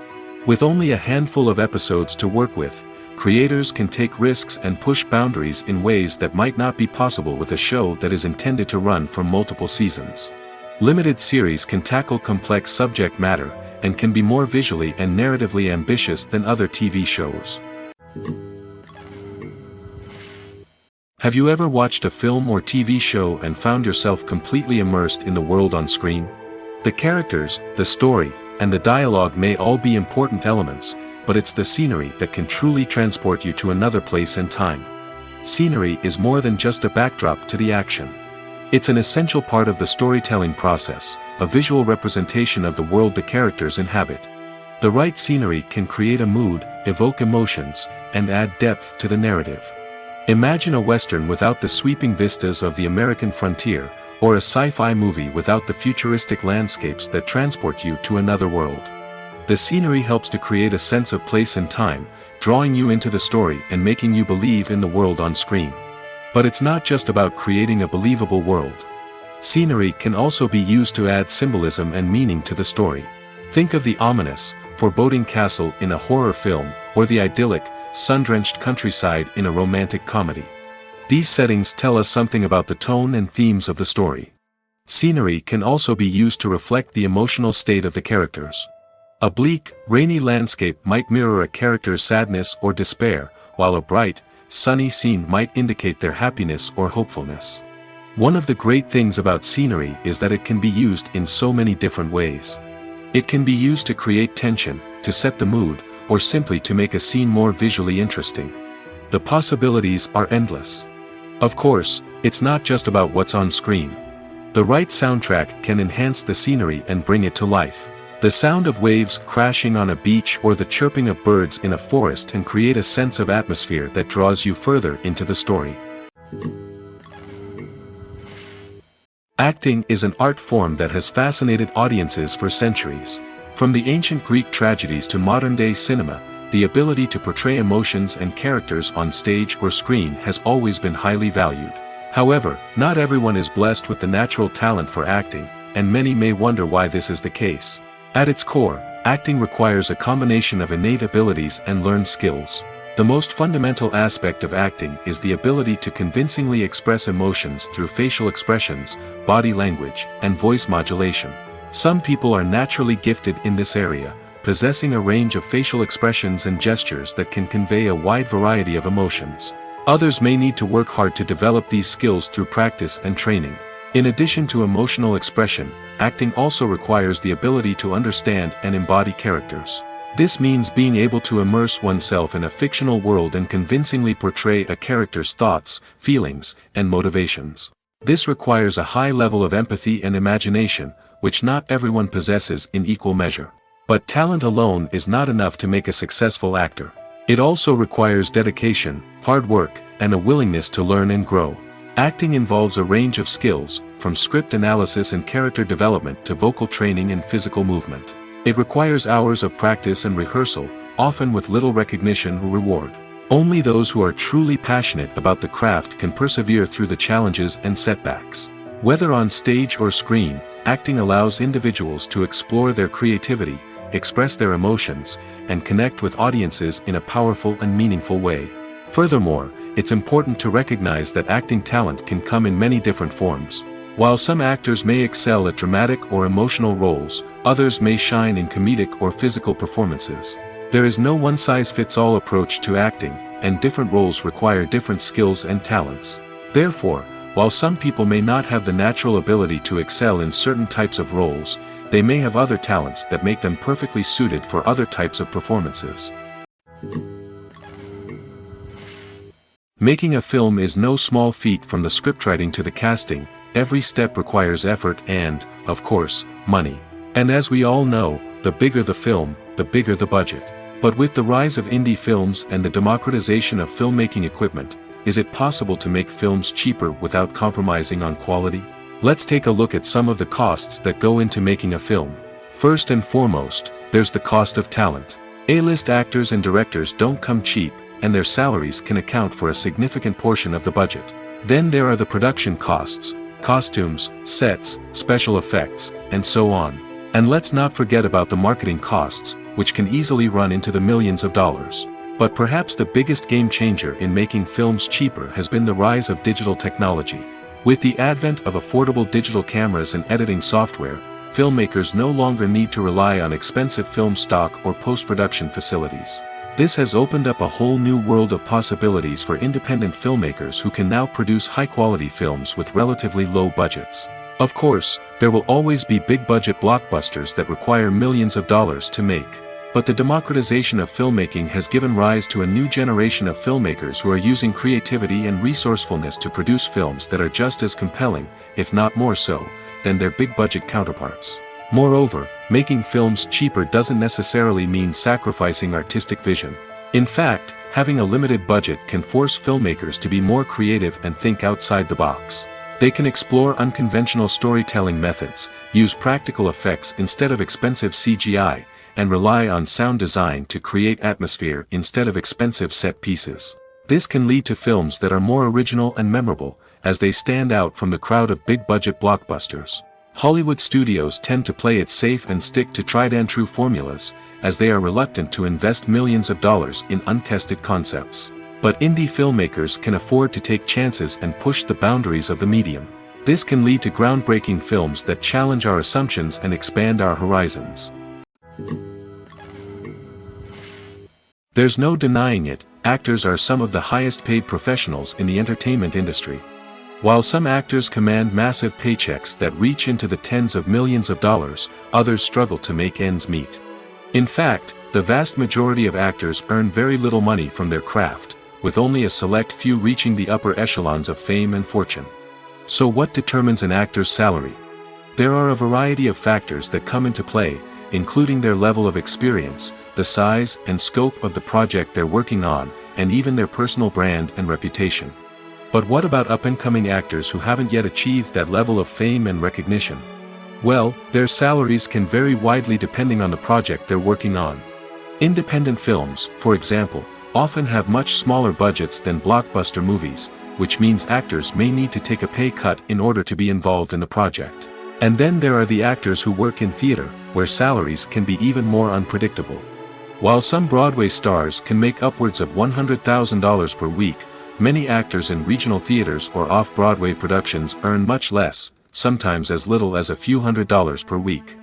With only a handful of episodes to work with, creators can take risks and push boundaries in ways that might not be possible with a show that is intended to run for multiple seasons. Limited series can tackle complex subject matter, and can be more visually and narratively ambitious than other TV shows. Have you ever watched a film or TV show and found yourself completely immersed in the world on screen? The characters, the story, and the dialogue may all be important elements, but it's the scenery that can truly transport you to another place and time. Scenery is more than just a backdrop to the action. It's an essential part of the storytelling process, a visual representation of the world the characters inhabit. The right scenery can create a mood, evoke emotions, and add depth to the narrative. Imagine a Western without the sweeping vistas of the American frontier, or a sci-fi movie without the futuristic landscapes that transport you to another world. The scenery helps to create a sense of place and time, drawing you into the story and making you believe in the world on screen. But it's not just about creating a believable world. Scenery can also be used to add symbolism and meaning to the story. Think of the ominous, foreboding castle in a horror film, or the idyllic, sun-drenched countryside in a romantic comedy. These settings tell us something about the tone and themes of the story. Scenery can also be used to reflect the emotional state of the characters. A bleak, rainy landscape might mirror a character's sadness or despair, while a bright, sunny scene might indicate their happiness or hopefulness. One of the great things about scenery is that it can be used in so many different ways. It can be used to create tension, to set the mood, or simply to make a scene more visually interesting. The possibilities are endless. Of course, it's not just about what's on screen. The right soundtrack can enhance the scenery and bring it to life. The sound of waves crashing on a beach or the chirping of birds in a forest can create a sense of atmosphere that draws you further into the story. Acting is an art form that has fascinated audiences for centuries. From the ancient Greek tragedies to modern-day cinema, the ability to portray emotions and characters on stage or screen has always been highly valued. However, not everyone is blessed with the natural talent for acting, and many may wonder why this is the case. At its core, acting requires a combination of innate abilities and learned skills. The most fundamental aspect of acting is the ability to convincingly express emotions through facial expressions, body language, and voice modulation. Some people are naturally gifted in this area, possessing a range of facial expressions and gestures that can convey a wide variety of emotions. Others may need to work hard to develop these skills through practice and training. In addition to emotional expression, acting also requires the ability to understand and embody characters. This means being able to immerse oneself in a fictional world and convincingly portray a character's thoughts, feelings, and motivations. This requires a high level of empathy and imagination, which not everyone possesses in equal measure. But talent alone is not enough to make a successful actor. It also requires dedication, hard work, and a willingness to learn and grow. Acting involves a range of skills, from script analysis and character development to vocal training and physical movement. It requires hours of practice and rehearsal, often with little recognition or reward. Only those who are truly passionate about the craft can persevere through the challenges and setbacks. Whether on stage or screen, acting allows individuals to explore their creativity, express their emotions, and connect with audiences in a powerful and meaningful way. Furthermore, it's important to recognize that acting talent can come in many different forms. While some actors may excel at dramatic or emotional roles, others may shine in comedic or physical performances. There is no one-size-fits-all approach to acting, and different roles require different skills and talents. Therefore, while some people may not have the natural ability to excel in certain types of roles, they may have other talents that make them perfectly suited for other types of performances. Making a film is no small feat. From the scriptwriting to the casting, every step requires effort and, of course, money. And as we all know, the bigger the film, the bigger the budget. But with the rise of indie films and the democratization of filmmaking equipment, is it possible to make films cheaper without compromising on quality? Let's take a look at some of the costs that go into making a film. First and foremost, there's the cost of talent. A-list actors and directors don't come cheap, and their salaries can account for a significant portion of the budget. Then there are the production costs, costumes, sets, special effects, and so on. And let's not forget about the marketing costs, which can easily run into the millions of dollars. But perhaps the biggest game changer in making films cheaper has been the rise of digital technology. With the advent of affordable digital cameras and editing software, filmmakers no longer need to rely on expensive film stock or post-production facilities. This has opened up a whole new world of possibilities for independent filmmakers who can now produce high-quality films with relatively low budgets. Of course, there will always be big-budget blockbusters that require millions of dollars to make. But the democratization of filmmaking has given rise to a new generation of filmmakers who are using creativity and resourcefulness to produce films that are just as compelling, if not more so, than their big-budget counterparts. Moreover, making films cheaper doesn't necessarily mean sacrificing artistic vision. In fact, having a limited budget can force filmmakers to be more creative and think outside the box. They can explore unconventional storytelling methods, use practical effects instead of expensive CGI, and rely on sound design to create atmosphere instead of expensive set pieces. This can lead to films that are more original and memorable, as they stand out from the crowd of big-budget blockbusters. Hollywood studios tend to play it safe and stick to tried-and-true formulas, as they are reluctant to invest millions of dollars in untested concepts. But indie filmmakers can afford to take chances and push the boundaries of the medium. This can lead to groundbreaking films that challenge our assumptions and expand our horizons. There's no denying it, actors are some of the highest-paid professionals in the entertainment industry. While some actors command massive paychecks that reach into the tens of millions of dollars, others struggle to make ends meet. In fact, the vast majority of actors earn very little money from their craft, with only a select few reaching the upper echelons of fame and fortune. So what determines an actor's salary? There are a variety of factors that come into play, including their level of experience, the size and scope of the project they're working on, and even their personal brand and reputation. But what about up-and-coming actors who haven't yet achieved that level of fame and recognition? Well, their salaries can vary widely depending on the project they're working on. Independent films, for example, often have much smaller budgets than blockbuster movies, which means actors may need to take a pay cut in order to be involved in the project. And then there are the actors who work in theater, where salaries can be even more unpredictable. While some Broadway stars can make upwards of $100,000 per week, many actors in regional theaters or off-Broadway productions earn much less, sometimes as little as a few $100s per week.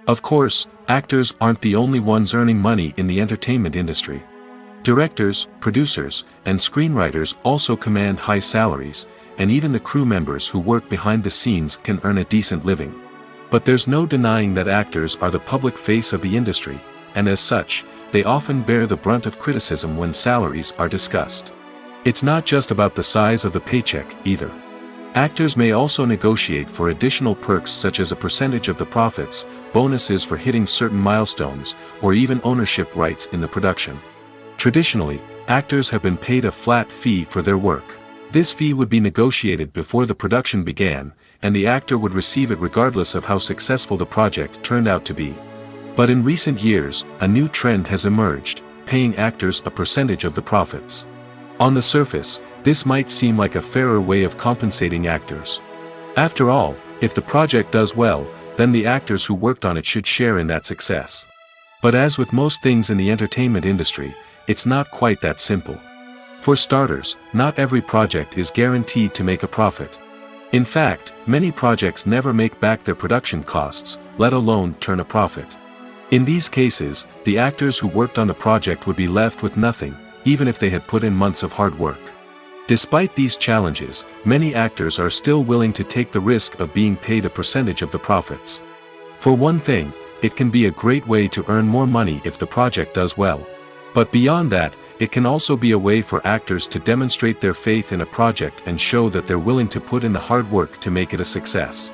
Of course, actors aren't the only ones earning money in the entertainment industry. Directors, producers, and screenwriters also command high salaries, and even the crew members who work behind the scenes can earn a decent living. But there's no denying that actors are the public face of the industry, and as such, they often bear the brunt of criticism when salaries are discussed. It's not just about the size of the paycheck, either. Actors may also negotiate for additional perks such as a percentage of the profits, bonuses for hitting certain milestones, or even ownership rights in the production. Traditionally, actors have been paid a flat fee for their work. This fee would be negotiated before the production began, and the actor would receive it regardless of how successful the project turned out to be. But in recent years, a new trend has emerged, paying actors a percentage of the profits. On the surface, this might seem like a fairer way of compensating actors. After all, if the project does well, then the actors who worked on it should share in that success. But as with most things in the entertainment industry, it's not quite that simple. For starters, not every project is guaranteed to make a profit. In fact, many projects never make back their production costs, let alone turn a profit. In these cases, the actors who worked on the project would be left with nothing, even if they had put in months of hard work. Despite these challenges, many actors are still willing to take the risk of being paid a percentage of the profits. For one thing, it can be a great way to earn more money if the project does well. But beyond that, it can also be a way for actors to demonstrate their faith in a project and show that they're willing to put in the hard work to make it a success.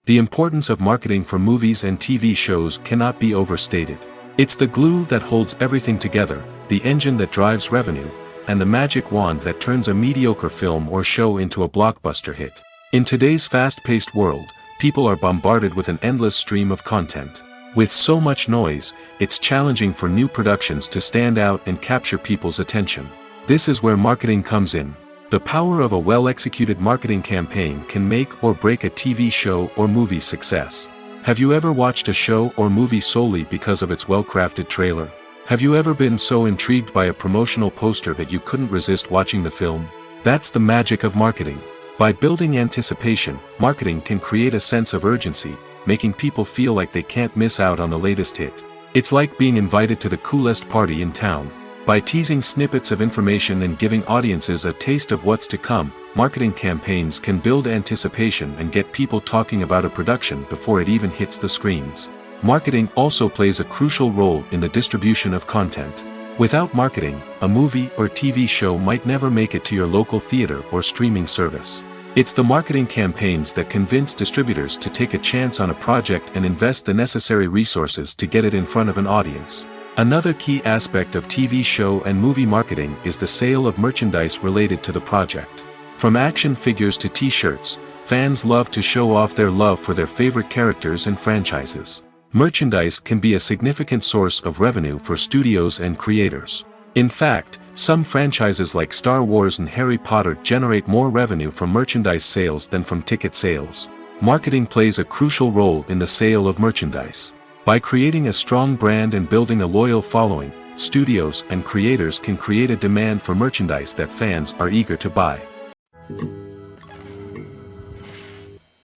The importance of marketing for movies and TV shows cannot be overstated. It's the glue that holds everything together, the engine that drives revenue, and the magic wand that turns a mediocre film or show into a blockbuster hit. In today's fast-paced world, people are bombarded with an endless stream of content. With so much noise, it's challenging for new productions to stand out and capture people's attention. This is where marketing comes in. The power of a well-executed marketing campaign can make or break a TV show or movie's success. Have you ever watched a show or movie solely because of its well-crafted trailer? Have you ever been so intrigued by a promotional poster that you couldn't resist watching the film? That's the magic of marketing. By building anticipation, marketing can create a sense of urgency, making people feel like they can't miss out on the latest hit. It's like being invited to the coolest party in town. By teasing snippets of information and giving audiences a taste of what's to come, marketing campaigns can build anticipation and get people talking about a production before it even hits the screens. Marketing also plays a crucial role in the distribution of content. Without marketing, a movie or TV show might never make it to your local theater or streaming service. It's the marketing campaigns that convince distributors to take a chance on a project and invest the necessary resources to get it in front of an audience. Another key aspect of TV show and movie marketing is the sale of merchandise related to the project. From action figures to t-shirts, fans love to show off their love for their favorite characters and franchises. Merchandise can be a significant source of revenue for studios and creators. In fact, some franchises like Star Wars and Harry Potter generate more revenue from merchandise sales than from ticket sales. Marketing plays a crucial role in the sale of merchandise. By creating a strong brand and building a loyal following, studios and creators can create a demand for merchandise that fans are eager to buy.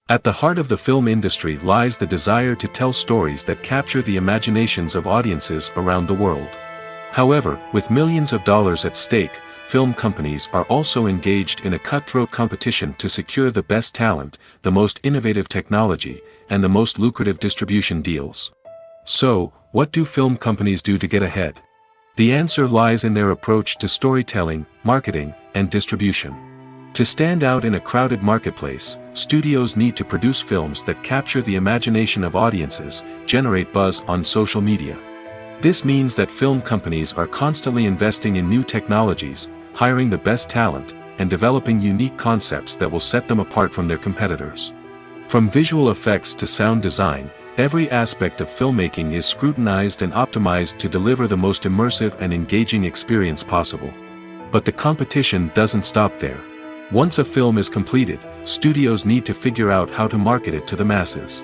At the heart of the film industry lies the desire to tell stories that capture the imaginations of audiences around the world. However, with millions of dollars at stake, film companies are also engaged in a cutthroat competition to secure the best talent, the most innovative technology, and the most lucrative distribution deals. So, what do film companies do to get ahead? The answer lies in their approach to storytelling, marketing, and distribution. To stand out in a crowded marketplace, studios need to produce films that capture the imagination of audiences, generate buzz on social media. This means that film companies are constantly investing in new technologies, hiring the best talent, and developing unique concepts that will set them apart from their competitors. From visual effects to sound design, every aspect of filmmaking is scrutinized and optimized to deliver the most immersive and engaging experience possible. But the competition doesn't stop there. Once a film is completed, studios need to figure out how to market it to the masses.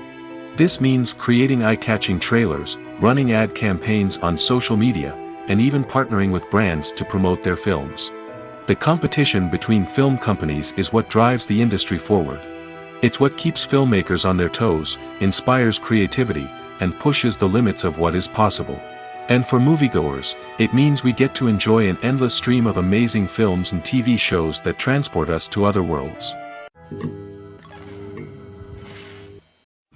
This means creating eye-catching trailers, running ad campaigns on social media, and even partnering with brands to promote their films. The competition between film companies is what drives the industry forward. It's what keeps filmmakers on their toes, inspires creativity, and pushes the limits of what is possible. And for moviegoers, it means we get to enjoy an endless stream of amazing films and TV shows that transport us to other worlds.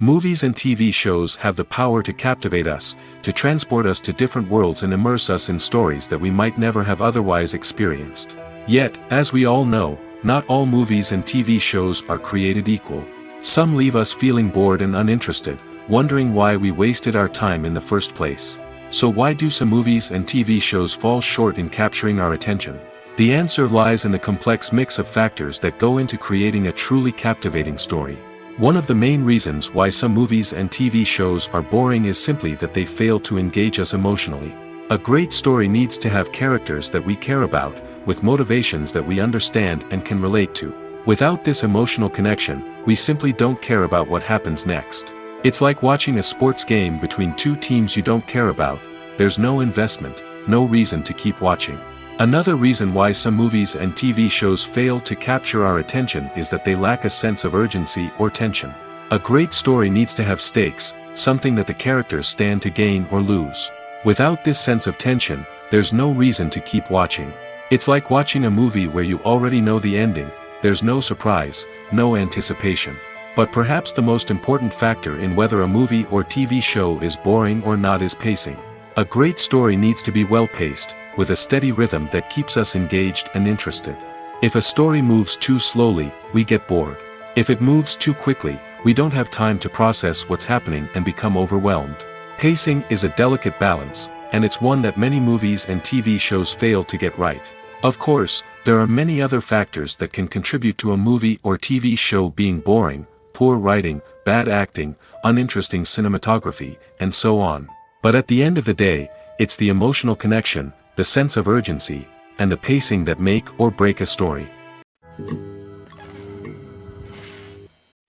Movies and TV shows have the power to captivate us, to transport us to different worlds and immerse us in stories that we might never have otherwise experienced. Yet, as we all know, not all movies and TV shows are created equal. Some leave us feeling bored and uninterested, wondering why we wasted our time in the first place. So why do some movies and TV shows fall short in capturing our attention? The answer lies in the complex mix of factors that go into creating a truly captivating story. One of the main reasons why some movies and TV shows are boring is simply that they fail to engage us emotionally. A great story needs to have characters that we care about, with motivations that we understand and can relate to. Without this emotional connection, we simply don't care about what happens next. It's like watching a sports game between two teams you don't care about. There's no investment, no reason to keep watching. Another reason why some movies and TV shows fail to capture our attention is that they lack a sense of urgency or tension. A great story needs to have stakes, something that the characters stand to gain or lose. Without this sense of tension, there's no reason to keep watching. It's like watching a movie where you already know the ending, there's no surprise, no anticipation. But perhaps the most important factor in whether a movie or TV show is boring or not is pacing. A great story needs to be well-paced, with a steady rhythm that keeps us engaged and interested. If a story moves too slowly, we get bored. If it moves too quickly, we don't have time to process what's happening and become overwhelmed. Pacing is a delicate balance, and it's one that many movies and TV shows fail to get right. Of course, there are many other factors that can contribute to a movie or TV show being boring: poor writing, bad acting, uninteresting cinematography, and so on. But at the end of the day, it's the emotional connection, the sense of urgency, and the pacing that make or break a story.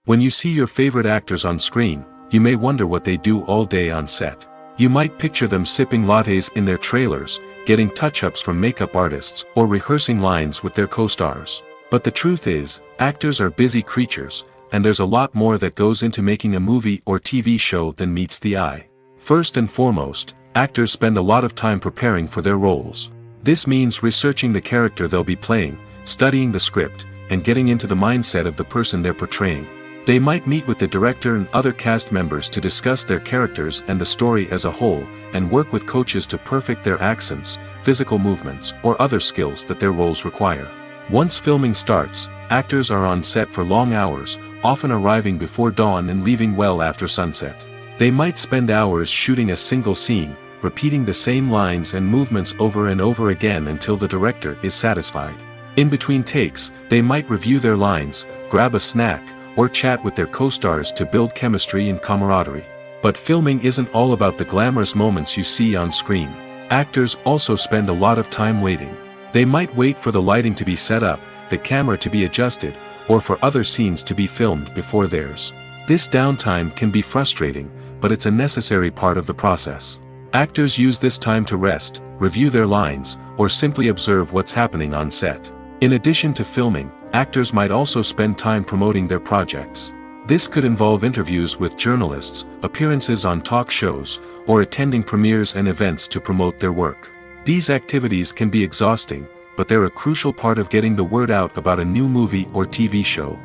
When you see your favorite actors on screen, you may wonder what they do all day on set. You might picture them sipping lattes in their trailers, getting touch-ups from makeup artists, or rehearsing lines with their co-stars. But the truth is, actors are busy creatures, and there's a lot more that goes into making a movie or TV show than meets the eye. First and foremost, actors spend a lot of time preparing for their roles. This means researching the character they'll be playing, studying the script, and getting into the mindset of the person they're portraying. They might meet with the director and other cast members to discuss their characters and the story as a whole, and work with coaches to perfect their accents, physical movements, or other skills that their roles require. Once filming starts, actors are on set for long hours, often arriving before dawn and leaving well after sunset. They might spend hours shooting a single scene, repeating the same lines and movements over and over again until the director is satisfied. In between takes, they might review their lines, grab a snack, or chat with their co-stars to build chemistry and camaraderie. But filming isn't all about the glamorous moments you see on screen. Actors also spend a lot of time waiting. They might wait for the lighting to be set up, the camera to be adjusted, or for other scenes to be filmed before theirs. This downtime can be frustrating, but it's a necessary part of the process. Actors use this time to rest, review their lines, or simply observe what's happening on set. In addition to filming, actors might also spend time promoting their projects. This could involve interviews with journalists, appearances on talk shows, or attending premieres and events to promote their work. These activities can be exhausting, but they're a crucial part of getting the word out about a new movie or TV show.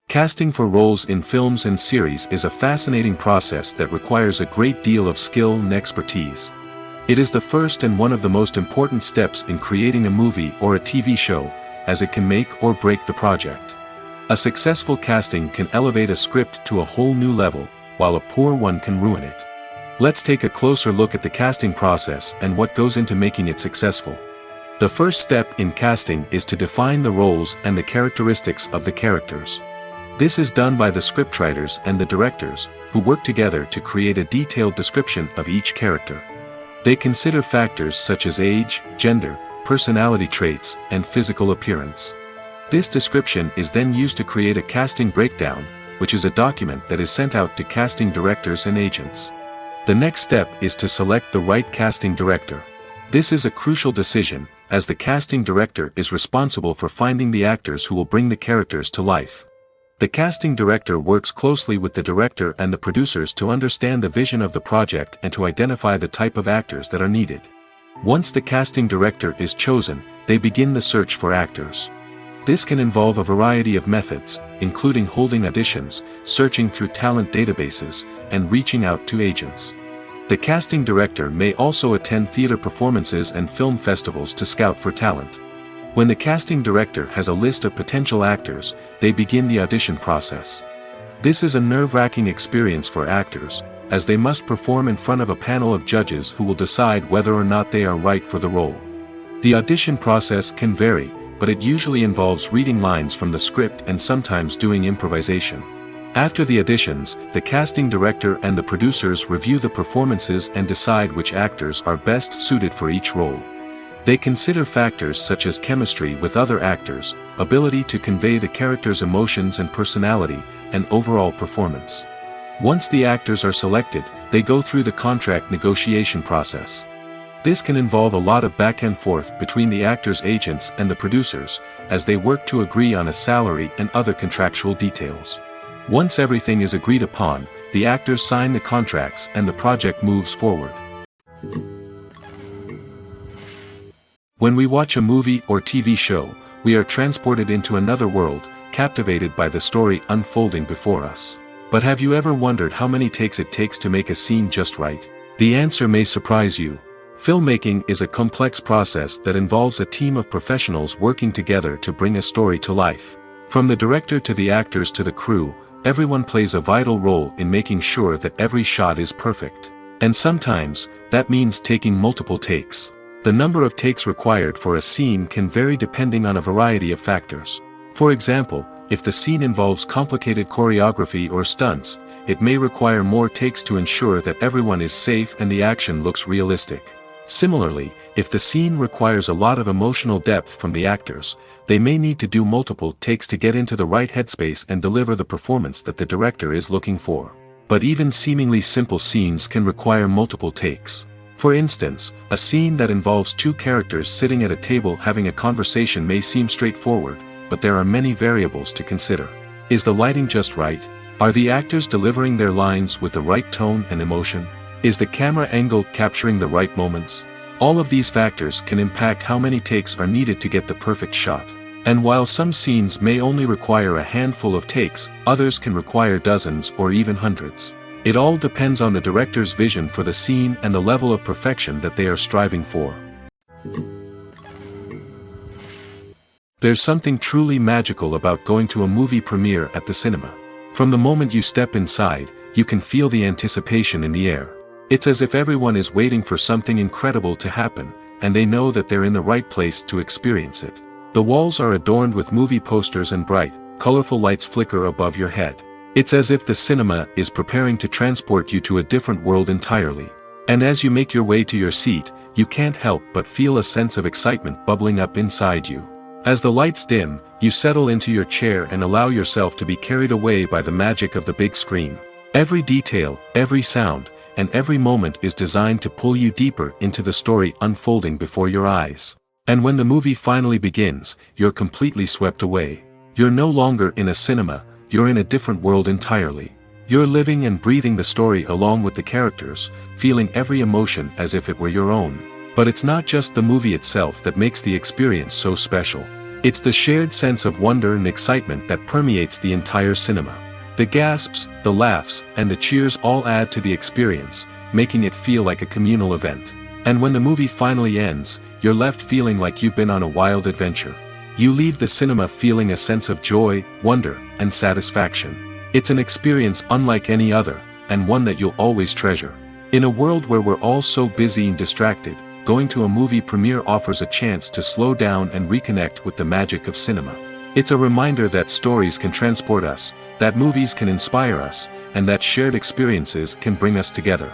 Casting for roles in films and series is a fascinating process that requires a great deal of skill and expertise. It is the first and one of the most important steps in creating a movie or a TV show, as it can make or break the project. A successful casting can elevate a script to a whole new level, while a poor one can ruin it. Let's take a closer look at the casting process and what goes into making it successful. The first step in casting is to define the roles and the characteristics of the characters. This is done by the scriptwriters and the directors, who work together to create a detailed description of each character. They consider factors such as age, gender, personality traits, and physical appearance. This description is then used to create a casting breakdown, which is a document that is sent out to casting directors and agents. The next step is to select the right casting director. This is a crucial decision, as the casting director is responsible for finding the actors who will bring the characters to life. The casting director works closely with the director and the producers to understand the vision of the project and to identify the type of actors that are needed. Once the casting director is chosen, they begin the search for actors. This can involve a variety of methods, including holding auditions, searching through talent databases, and reaching out to agents. The casting director may also attend theater performances and film festivals to scout for talent. When the casting director has a list of potential actors, they begin the audition process. This is a nerve-wracking experience for actors, as they must perform in front of a panel of judges who will decide whether or not they are right for the role. The audition process can vary, but it usually involves reading lines from the script and sometimes doing improvisation. After the auditions, the casting director and the producers review the performances and decide which actors are best suited for each role. They consider factors such as chemistry with other actors, ability to convey the character's emotions and personality, and overall performance. Once the actors are selected, they go through the contract negotiation process. This can involve a lot of back and forth between the actors' agents and the producers, as they work to agree on a salary and other contractual details. Once everything is agreed upon, the actors sign the contracts and the project moves forward. When we watch a movie or TV show, we are transported into another world, captivated by the story unfolding before us. But have you ever wondered how many takes it takes to make a scene just right? The answer may surprise you. Filmmaking is a complex process that involves a team of professionals working together to bring a story to life. From the director to the actors to the crew, everyone plays a vital role in making sure that every shot is perfect. And sometimes, that means taking multiple takes. The number of takes required for a scene can vary depending on a variety of factors. For example, if the scene involves complicated choreography or stunts, it may require more takes to ensure that everyone is safe and the action looks realistic. Similarly, if the scene requires a lot of emotional depth from the actors, they may need to do multiple takes to get into the right headspace and deliver the performance that the director is looking for. But even seemingly simple scenes can require multiple takes. For instance, a scene that involves two characters sitting at a table having a conversation may seem straightforward, but there are many variables to consider. Is the lighting just right? Are the actors delivering their lines with the right tone and emotion? Is the camera angle capturing the right moments? All of these factors can impact how many takes are needed to get the perfect shot. And while some scenes may only require a handful of takes, others can require dozens or even hundreds. It all depends on the director's vision for the scene and the level of perfection that they are striving for. There's something truly magical about going to a movie premiere at the cinema. From the moment you step inside, you can feel the anticipation in the air. It's as if everyone is waiting for something incredible to happen, and they know that they're in the right place to experience it. The walls are adorned with movie posters and bright, colorful lights flicker above your head. It's as if the cinema is preparing to transport you to a different world entirely. And as you make your way to your seat, you can't help but feel a sense of excitement bubbling up inside you. As the lights dim, you settle into your chair and allow yourself to be carried away by the magic of the big screen. Every detail, every sound, and every moment is designed to pull you deeper into the story unfolding before your eyes. And when the movie finally begins, you're completely swept away. You're no longer in a cinema, you're in a different world entirely. You're living and breathing the story along with the characters, feeling every emotion as if it were your own. But it's not just the movie itself that makes the experience so special. It's the shared sense of wonder and excitement that permeates the entire cinema. The gasps, the laughs, and the cheers all add to the experience, making it feel like a communal event. And when the movie finally ends, you're left feeling like you've been on a wild adventure. You leave the cinema feeling a sense of joy, wonder, and satisfaction. It's an experience unlike any other, and one that you'll always treasure. In a world where we're all so busy and distracted, going to a movie premiere offers a chance to slow down and reconnect with the magic of cinema. It's a reminder that stories can transport us, that movies can inspire us, and that shared experiences can bring us together.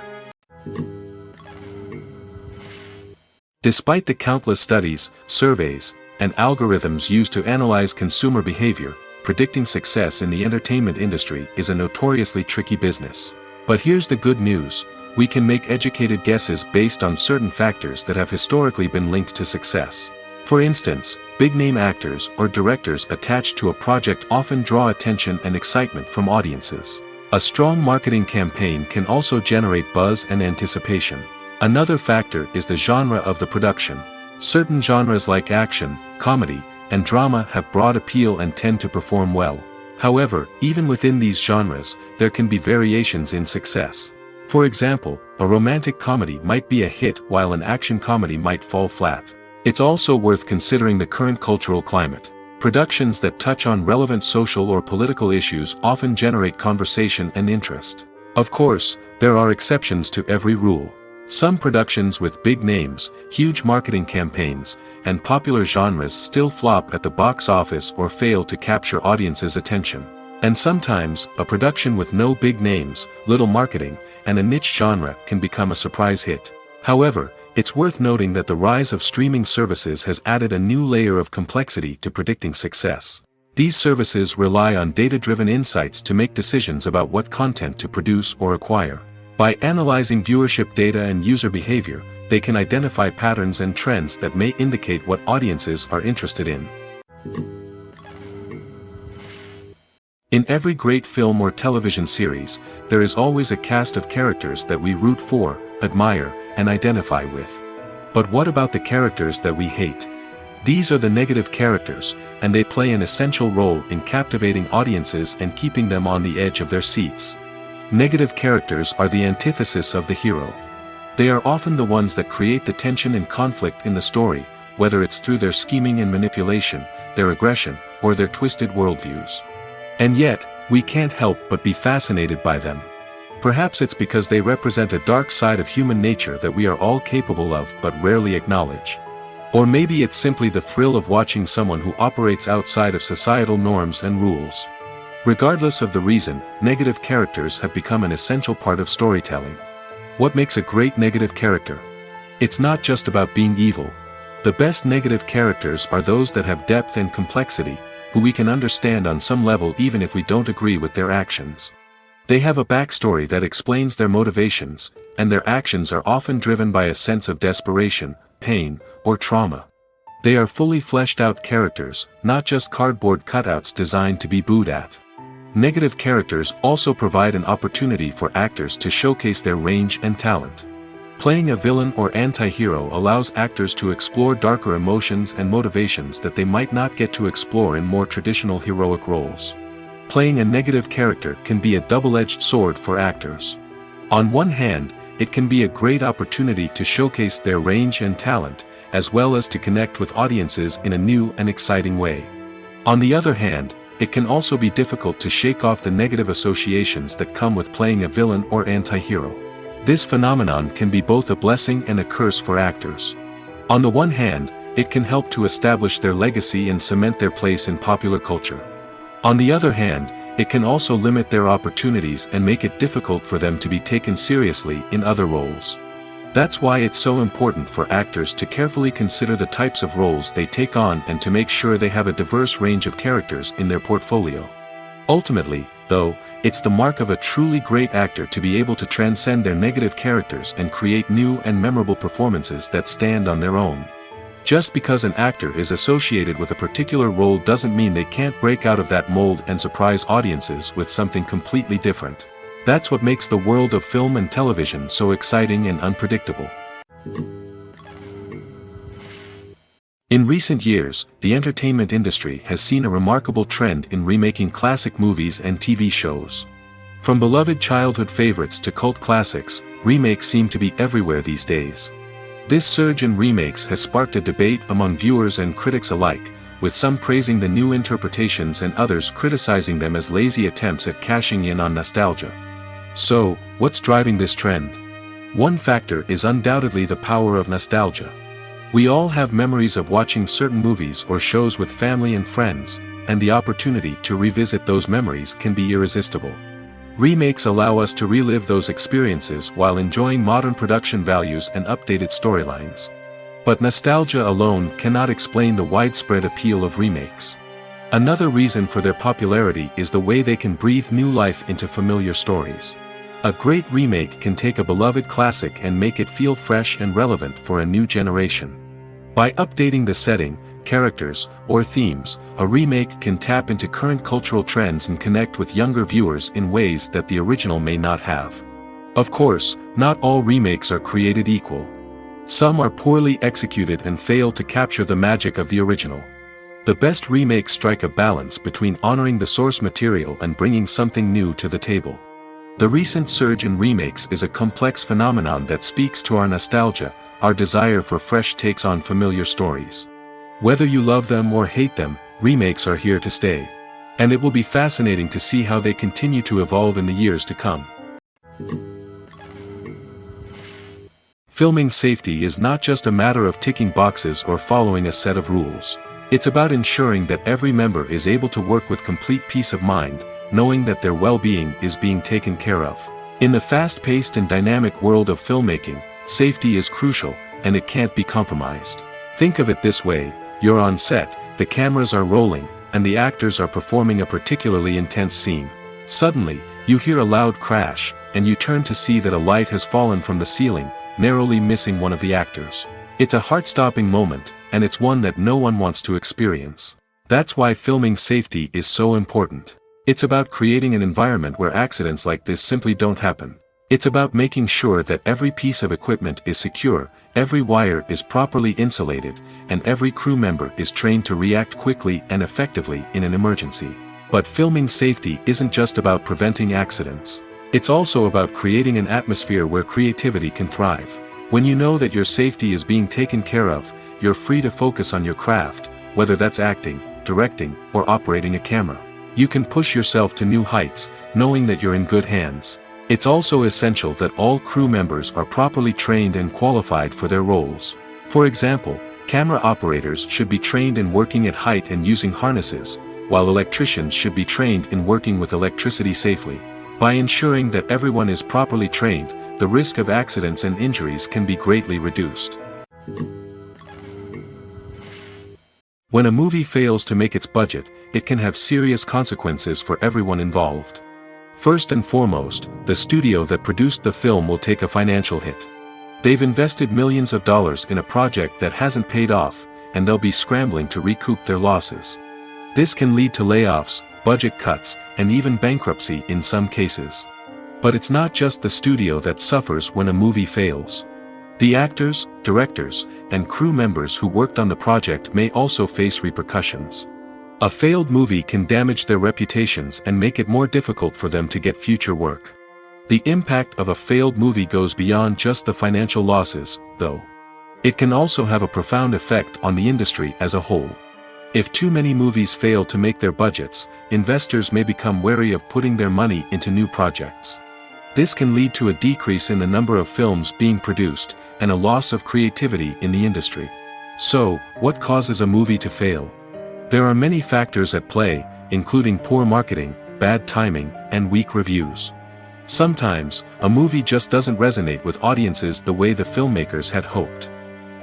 Despite the countless studies, surveys, and algorithms used to analyze consumer behavior, predicting success in the entertainment industry is a notoriously tricky business. But here's the good news: we can make educated guesses based on certain factors that have historically been linked to success. For instance, big-name actors or directors attached to a project often draw attention and excitement from audiences. A strong marketing campaign can also generate buzz and anticipation. Another factor is the genre of the production. Certain genres like action, comedy, and drama have broad appeal and tend to perform well. However, even within these genres, there can be variations in success. For example, a romantic comedy might be a hit while an action comedy might fall flat. It's also worth considering the current cultural climate. Productions that touch on relevant social or political issues often generate conversation and interest. Of course, there are exceptions to every rule. Some productions with big names, huge marketing campaigns, and popular genres still flop at the box office or fail to capture audiences' attention. And sometimes, a production with no big names, little marketing, and a niche genre can become a surprise hit. However, it's worth noting that the rise of streaming services has added a new layer of complexity to predicting success. These services rely on data-driven insights to make decisions about what content to produce or acquire. By analyzing viewership data and user behavior, they can identify patterns and trends that may indicate what audiences are interested in. In every great film or television series, there is always a cast of characters that we root for, admire, and identify with. But what about the characters that we hate? These are the negative characters, and they play an essential role in captivating audiences and keeping them on the edge of their seats. Negative characters are the antithesis of the hero. They are often the ones that create the tension and conflict in the story, whether it's through their scheming and manipulation, their aggression, or their twisted worldviews. And yet, we can't help but be fascinated by them. Perhaps it's because they represent a dark side of human nature that we are all capable of but rarely acknowledge. Or maybe it's simply the thrill of watching someone who operates outside of societal norms and rules. Regardless of the reason, negative characters have become an essential part of storytelling. What makes a great negative character? It's not just about being evil. The best negative characters are those that have depth and complexity, who we can understand on some level even if we don't agree with their actions. They have a backstory that explains their motivations, and their actions are often driven by a sense of desperation, pain, or trauma. They are fully fleshed out characters, not just cardboard cutouts designed to be booed at. Negative characters also provide an opportunity for actors to showcase their range and talent. Playing a villain or anti-hero allows actors to explore darker emotions and motivations that they might not get to explore in more traditional heroic roles. Playing a negative character can be a double-edged sword for actors. On one hand, it can be a great opportunity to showcase their range and talent, as well as to connect with audiences in a new and exciting way. On the other hand, it can also be difficult to shake off the negative associations that come with playing a villain or anti-hero. This phenomenon can be both a blessing and a curse for actors. On the one hand, it can help to establish their legacy and cement their place in popular culture. On the other hand, it can also limit their opportunities and make it difficult for them to be taken seriously in other roles. That's why it's so important for actors to carefully consider the types of roles they take on and to make sure they have a diverse range of characters in their portfolio. Ultimately, though, it's the mark of a truly great actor to be able to transcend their negative characters and create new and memorable performances that stand on their own. Just because an actor is associated with a particular role doesn't mean they can't break out of that mold and surprise audiences with something completely different. That's what makes the world of film and television so exciting and unpredictable. In recent years, the entertainment industry has seen a remarkable trend in remaking classic movies and TV shows. From beloved childhood favorites to cult classics, remakes seem to be everywhere these days. This surge in remakes has sparked a debate among viewers and critics alike, with some praising the new interpretations and others criticizing them as lazy attempts at cashing in on nostalgia. So, what's driving this trend? One factor is undoubtedly the power of nostalgia. We all have memories of watching certain movies or shows with family and friends, and the opportunity to revisit those memories can be irresistible. Remakes allow us to relive those experiences while enjoying modern production values and updated storylines. But nostalgia alone cannot explain the widespread appeal of remakes. Another reason for their popularity is the way they can breathe new life into familiar stories. A great remake can take a beloved classic and make it feel fresh and relevant for a new generation. By updating the setting, characters, or themes, a remake can tap into current cultural trends and connect with younger viewers in ways that the original may not have. Of course, not all remakes are created equal. Some are poorly executed and fail to capture the magic of the original. The best remakes strike a balance between honoring the source material and bringing something new to the table. The recent surge in remakes is a complex phenomenon that speaks to our nostalgia, our desire for fresh takes on familiar stories. Whether you love them or hate them, remakes are here to stay. And it will be fascinating to see how they continue to evolve in the years to come. Filming safety is not just a matter of ticking boxes or following a set of rules. It's about ensuring that every member is able to work with complete peace of mind, knowing that their well-being is being taken care of. In the fast-paced and dynamic world of filmmaking, safety is crucial, and it can't be compromised. Think of it this way: you're on set, the cameras are rolling, and the actors are performing a particularly intense scene. Suddenly, you hear a loud crash, and you turn to see that a light has fallen from the ceiling, narrowly missing one of the actors. It's a heart-stopping moment, and it's one that no one wants to experience. That's why filming safety is so important. It's about creating an environment where accidents like this simply don't happen. It's about making sure that every piece of equipment is secure, every wire is properly insulated, and every crew member is trained to react quickly and effectively in an emergency. But filming safety isn't just about preventing accidents. It's also about creating an atmosphere where creativity can thrive. When you know that your safety is being taken care of, you're free to focus on your craft, whether that's acting, directing, or operating a camera. You can push yourself to new heights, knowing that you're in good hands. It's also essential that all crew members are properly trained and qualified for their roles. For example, camera operators should be trained in working at height and using harnesses, while electricians should be trained in working with electricity safely. By ensuring that everyone is properly trained, the risk of accidents and injuries can be greatly reduced. When a movie fails to make its budget, it can have serious consequences for everyone involved. First and foremost, the studio that produced the film will take a financial hit. They've invested millions of dollars in a project that hasn't paid off, and they'll be scrambling to recoup their losses. This can lead to layoffs, budget cuts, and even bankruptcy in some cases. But it's not just the studio that suffers when a movie fails. The actors, directors, and crew members who worked on the project may also face repercussions. A failed movie can damage their reputations and make it more difficult for them to get future work. The impact of a failed movie goes beyond just the financial losses, though. It can also have a profound effect on the industry as a whole. If too many movies fail to make their budgets, investors may become wary of putting their money into new projects. This can lead to a decrease in the number of films being produced, and a loss of creativity in the industry. So, what causes a movie to fail? There are many factors at play, including poor marketing, bad timing, and weak reviews. Sometimes, a movie just doesn't resonate with audiences the way the filmmakers had hoped.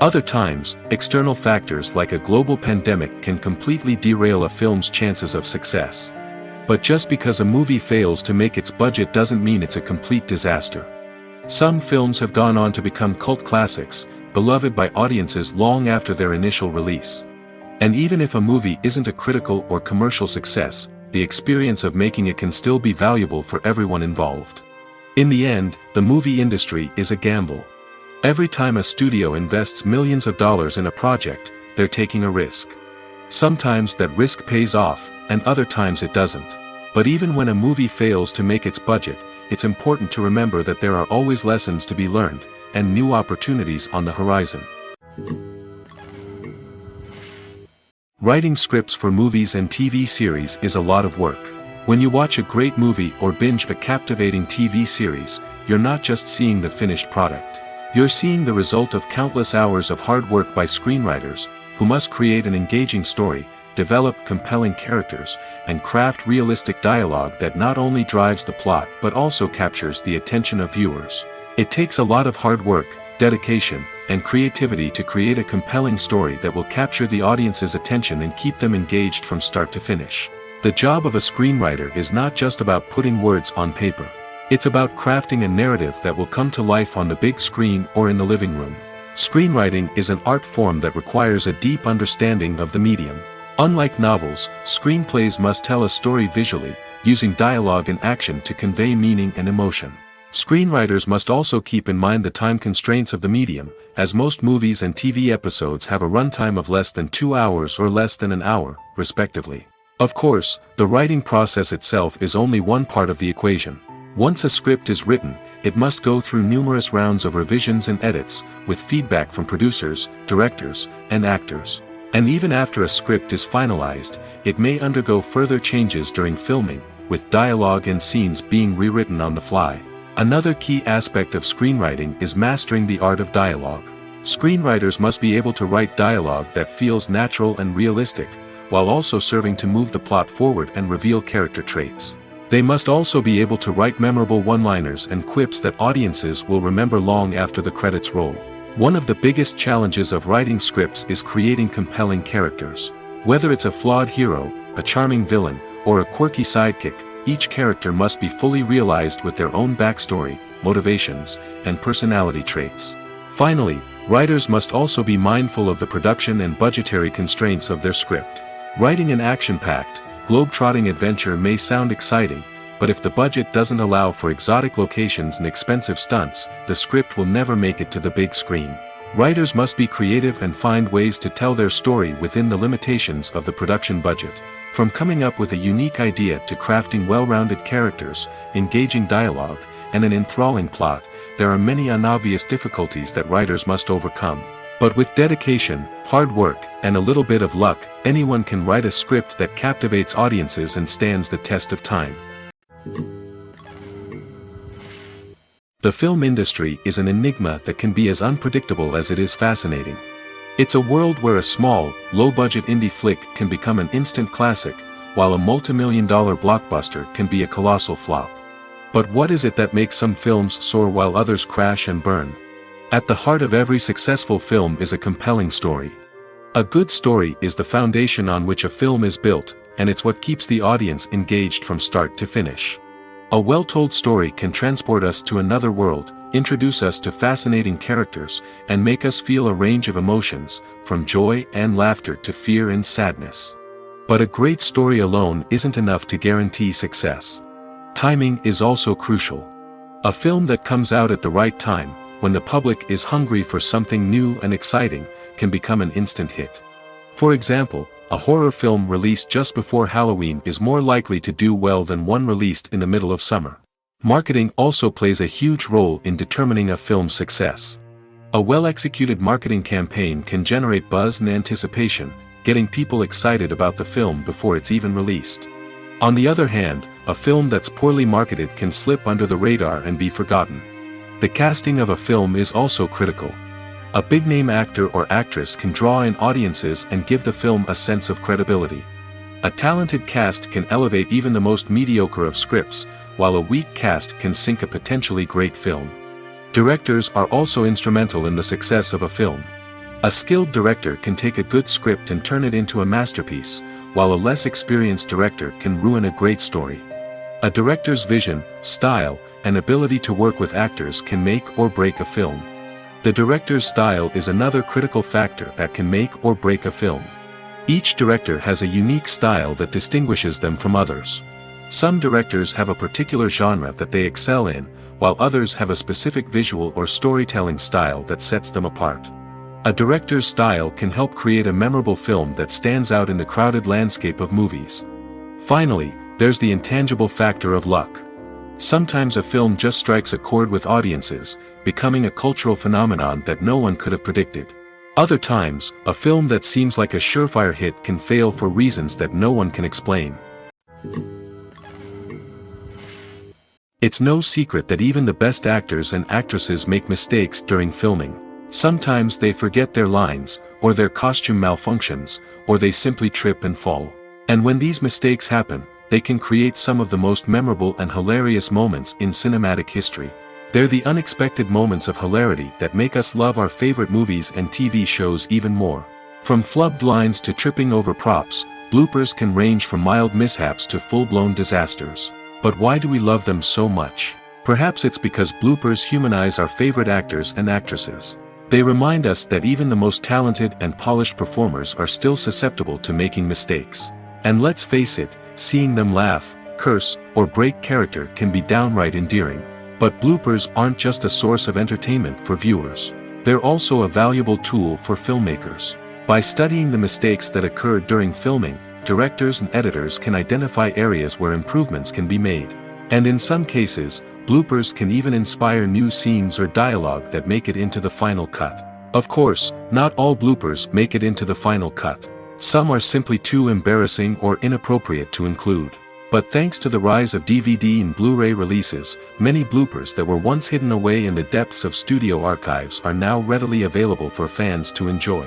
Other times, external factors like a global pandemic can completely derail a film's chances of success. But just because a movie fails to make its budget doesn't mean it's a complete disaster. Some films have gone on to become cult classics, beloved by audiences long after their initial release. And even if a movie isn't a critical or commercial success, the experience of making it can still be valuable for everyone involved. In the end, the movie industry is a gamble. Every time a studio invests millions of dollars in a project, they're taking a risk. Sometimes that risk pays off, and other times it doesn't. But even when a movie fails to make its budget, it's important to remember that there are always lessons to be learned, and new opportunities on the horizon. Writing scripts for movies and TV series is a lot of work. When you watch a great movie or binge a captivating TV series, you're not just seeing the finished product. You're seeing the result of countless hours of hard work by screenwriters, who must create an engaging story, develop compelling characters, and craft realistic dialogue that not only drives the plot but also captures the attention of viewers. It takes a lot of hard work, dedication, and creativity to create a compelling story that will capture the audience's attention and keep them engaged from start to finish. The job of a screenwriter is not just about putting words on paper. It's about crafting a narrative that will come to life on the big screen or in the living room. Screenwriting is an art form that requires a deep understanding of the medium. Unlike novels, screenplays must tell a story visually, using dialogue and action to convey meaning and emotion. Screenwriters must also keep in mind the time constraints of the medium, as most movies and TV episodes have a runtime of less than 2 hours or less than an hour, respectively. Of course, the writing process itself is only one part of the equation. Once a script is written, it must go through numerous rounds of revisions and edits, with feedback from producers, directors, and actors. And even after a script is finalized, it may undergo further changes during filming, with dialogue and scenes being rewritten on the fly. Another key aspect of screenwriting is mastering the art of dialogue. Screenwriters must be able to write dialogue that feels natural and realistic, while also serving to move the plot forward and reveal character traits. They must also be able to write memorable one-liners and quips that audiences will remember long after the credits roll. One of the biggest challenges of writing scripts is creating compelling characters. Whether it's a flawed hero, a charming villain, or a quirky sidekick, each character must be fully realized with their own backstory, motivations, and personality traits. Finally, writers must also be mindful of the production and budgetary constraints of their script. Writing an action-packed, globe-trotting adventure may sound exciting, but if the budget doesn't allow for exotic locations and expensive stunts, the script will never make it to the big screen. Writers must be creative and find ways to tell their story within the limitations of the production budget. From coming up with a unique idea to crafting well-rounded characters, engaging dialogue, and an enthralling plot, there are many unobvious difficulties that writers must overcome. But with dedication, hard work, and a little bit of luck, anyone can write a script that captivates audiences and stands the test of time. The film industry is an enigma that can be as unpredictable as it is fascinating. It's a world where a small, low-budget indie flick can become an instant classic, while a multi-million-dollar blockbuster can be a colossal flop. But what is it that makes some films soar while others crash and burn? At the heart of every successful film is a compelling story. A good story is the foundation on which a film is built, and it's what keeps the audience engaged from start to finish. A well-told story can transport us to another world, introduce us to fascinating characters, and make us feel a range of emotions, from joy and laughter to fear and sadness. But a great story alone isn't enough to guarantee success. Timing is also crucial. A film that comes out at the right time, when the public is hungry for something new and exciting, can become an instant hit. For example, a horror film released just before Halloween is more likely to do well than one released in the middle of summer. Marketing also plays a huge role in determining a film's success. A well-executed marketing campaign can generate buzz and anticipation, getting people excited about the film before it's even released. On the other hand, a film that's poorly marketed can slip under the radar and be forgotten. The casting of a film is also critical. A big-name actor or actress can draw in audiences and give the film a sense of credibility. A talented cast can elevate even the most mediocre of scripts, while a weak cast can sink a potentially great film. Directors are also instrumental in the success of a film. A skilled director can take a good script and turn it into a masterpiece, while a less experienced director can ruin a great story. A director's vision, style, and ability to work with actors can make or break a film. The director's style is another critical factor that can make or break a film. Each director has a unique style that distinguishes them from others. Some directors have a particular genre that they excel in, while others have a specific visual or storytelling style that sets them apart. A director's style can help create a memorable film that stands out in the crowded landscape of movies. Finally, there's the intangible factor of luck. Sometimes a film just strikes a chord with audiences, becoming a cultural phenomenon that no one could have predicted. Other times, a film that seems like a surefire hit can fail for reasons that no one can explain. It's no secret that even the best actors and actresses make mistakes during filming. Sometimes they forget their lines, or their costume malfunctions, or they simply trip and fall. And when these mistakes happen, they can create some of the most memorable and hilarious moments in cinematic history. They're the unexpected moments of hilarity that make us love our favorite movies and TV shows even more. From flubbed lines to tripping over props, bloopers can range from mild mishaps to full-blown disasters. But why do we love them so much? Perhaps it's because bloopers humanize our favorite actors and actresses. They remind us that even the most talented and polished performers are still susceptible to making mistakes. And let's face it, seeing them laugh, curse, or break character can be downright endearing. But bloopers aren't just a source of entertainment for viewers. They're also a valuable tool for filmmakers. By studying the mistakes that occur during filming, directors and editors can identify areas where improvements can be made. And in some cases, bloopers can even inspire new scenes or dialogue that make it into the final cut. Of course, not all bloopers make it into the final cut. Some are simply too embarrassing or inappropriate to include. But thanks to the rise of DVD and Blu-ray releases, many bloopers that were once hidden away in the depths of studio archives are now readily available for fans to enjoy.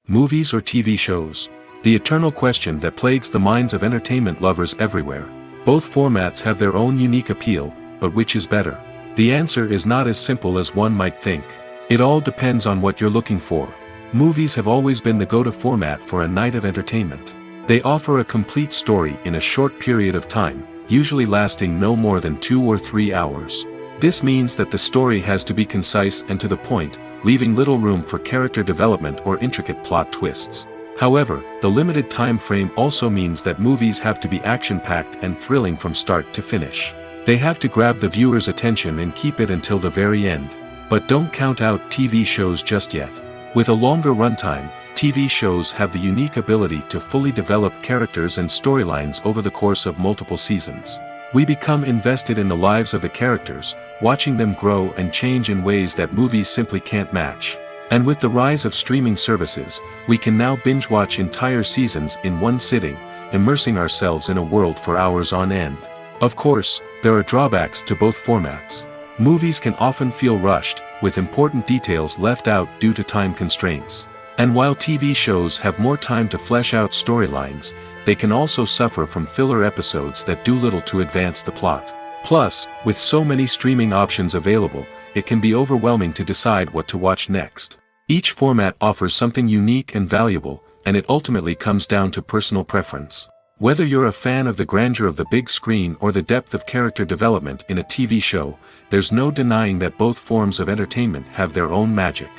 Movies or TV shows? The eternal question that plagues the minds of entertainment lovers everywhere. Both formats have their own unique appeal, but which is better? The answer is not as simple as one might think. It all depends on what you're looking for. Movies have always been the go-to format for a night of entertainment. They offer a complete story in a short period of time, usually lasting no more than 2 or 3 hours. This means that the story has to be concise and to the point, leaving little room for character development or intricate plot twists. However, the limited time frame also means that movies have to be action-packed and thrilling from start to finish. They have to grab the viewer's attention and keep it until the very end. But don't count out TV shows just yet. With a longer runtime, TV shows have the unique ability to fully develop characters and storylines over the course of multiple seasons. We become invested in the lives of the characters, watching them grow and change in ways that movies simply can't match. And with the rise of streaming services, we can now binge-watch entire seasons in one sitting, immersing ourselves in a world for hours on end. Of course, there are drawbacks to both formats. Movies can often feel rushed, with important details left out due to time constraints. And while TV shows have more time to flesh out storylines, they can also suffer from filler episodes that do little to advance the plot. Plus, with so many streaming options available, it can be overwhelming to decide what to watch next. Each format offers something unique and valuable, and it ultimately comes down to personal preference. Whether you're a fan of the grandeur of the big screen or the depth of character development in a TV show, there's no denying that both forms of entertainment have their own magic.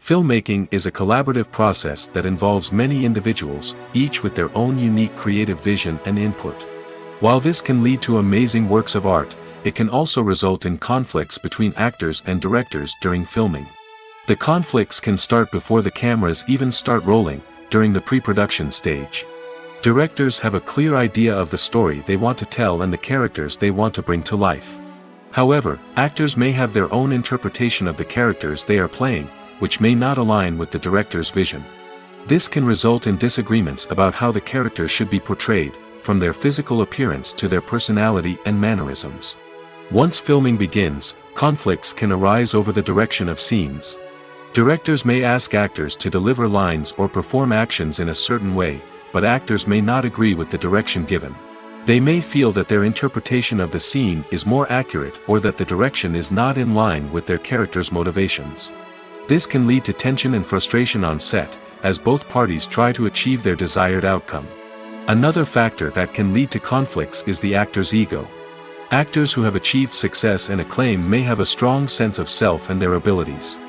Filmmaking is a collaborative process that involves many individuals, each with their own unique creative vision and input. While this can lead to amazing works of art, it can also result in conflicts between actors and directors during filming. The conflicts can start before the cameras even start rolling, during the pre-production stage. Directors have a clear idea of the story they want to tell and the characters they want to bring to life. However, actors may have their own interpretation of the characters they are playing, which may not align with the director's vision. This can result in disagreements about how the characters should be portrayed, from their physical appearance to their personality and mannerisms. Once filming begins, conflicts can arise over the direction of scenes. Directors may ask actors to deliver lines or perform actions in a certain way, but actors may not agree with the direction given. They may feel that their interpretation of the scene is more accurate or that the direction is not in line with their character's motivations. This can lead to tension and frustration on set, as both parties try to achieve their desired outcome. Another factor that can lead to conflicts is the actor's ego. Actors who have achieved success and acclaim may have a strong sense of self and their abilities.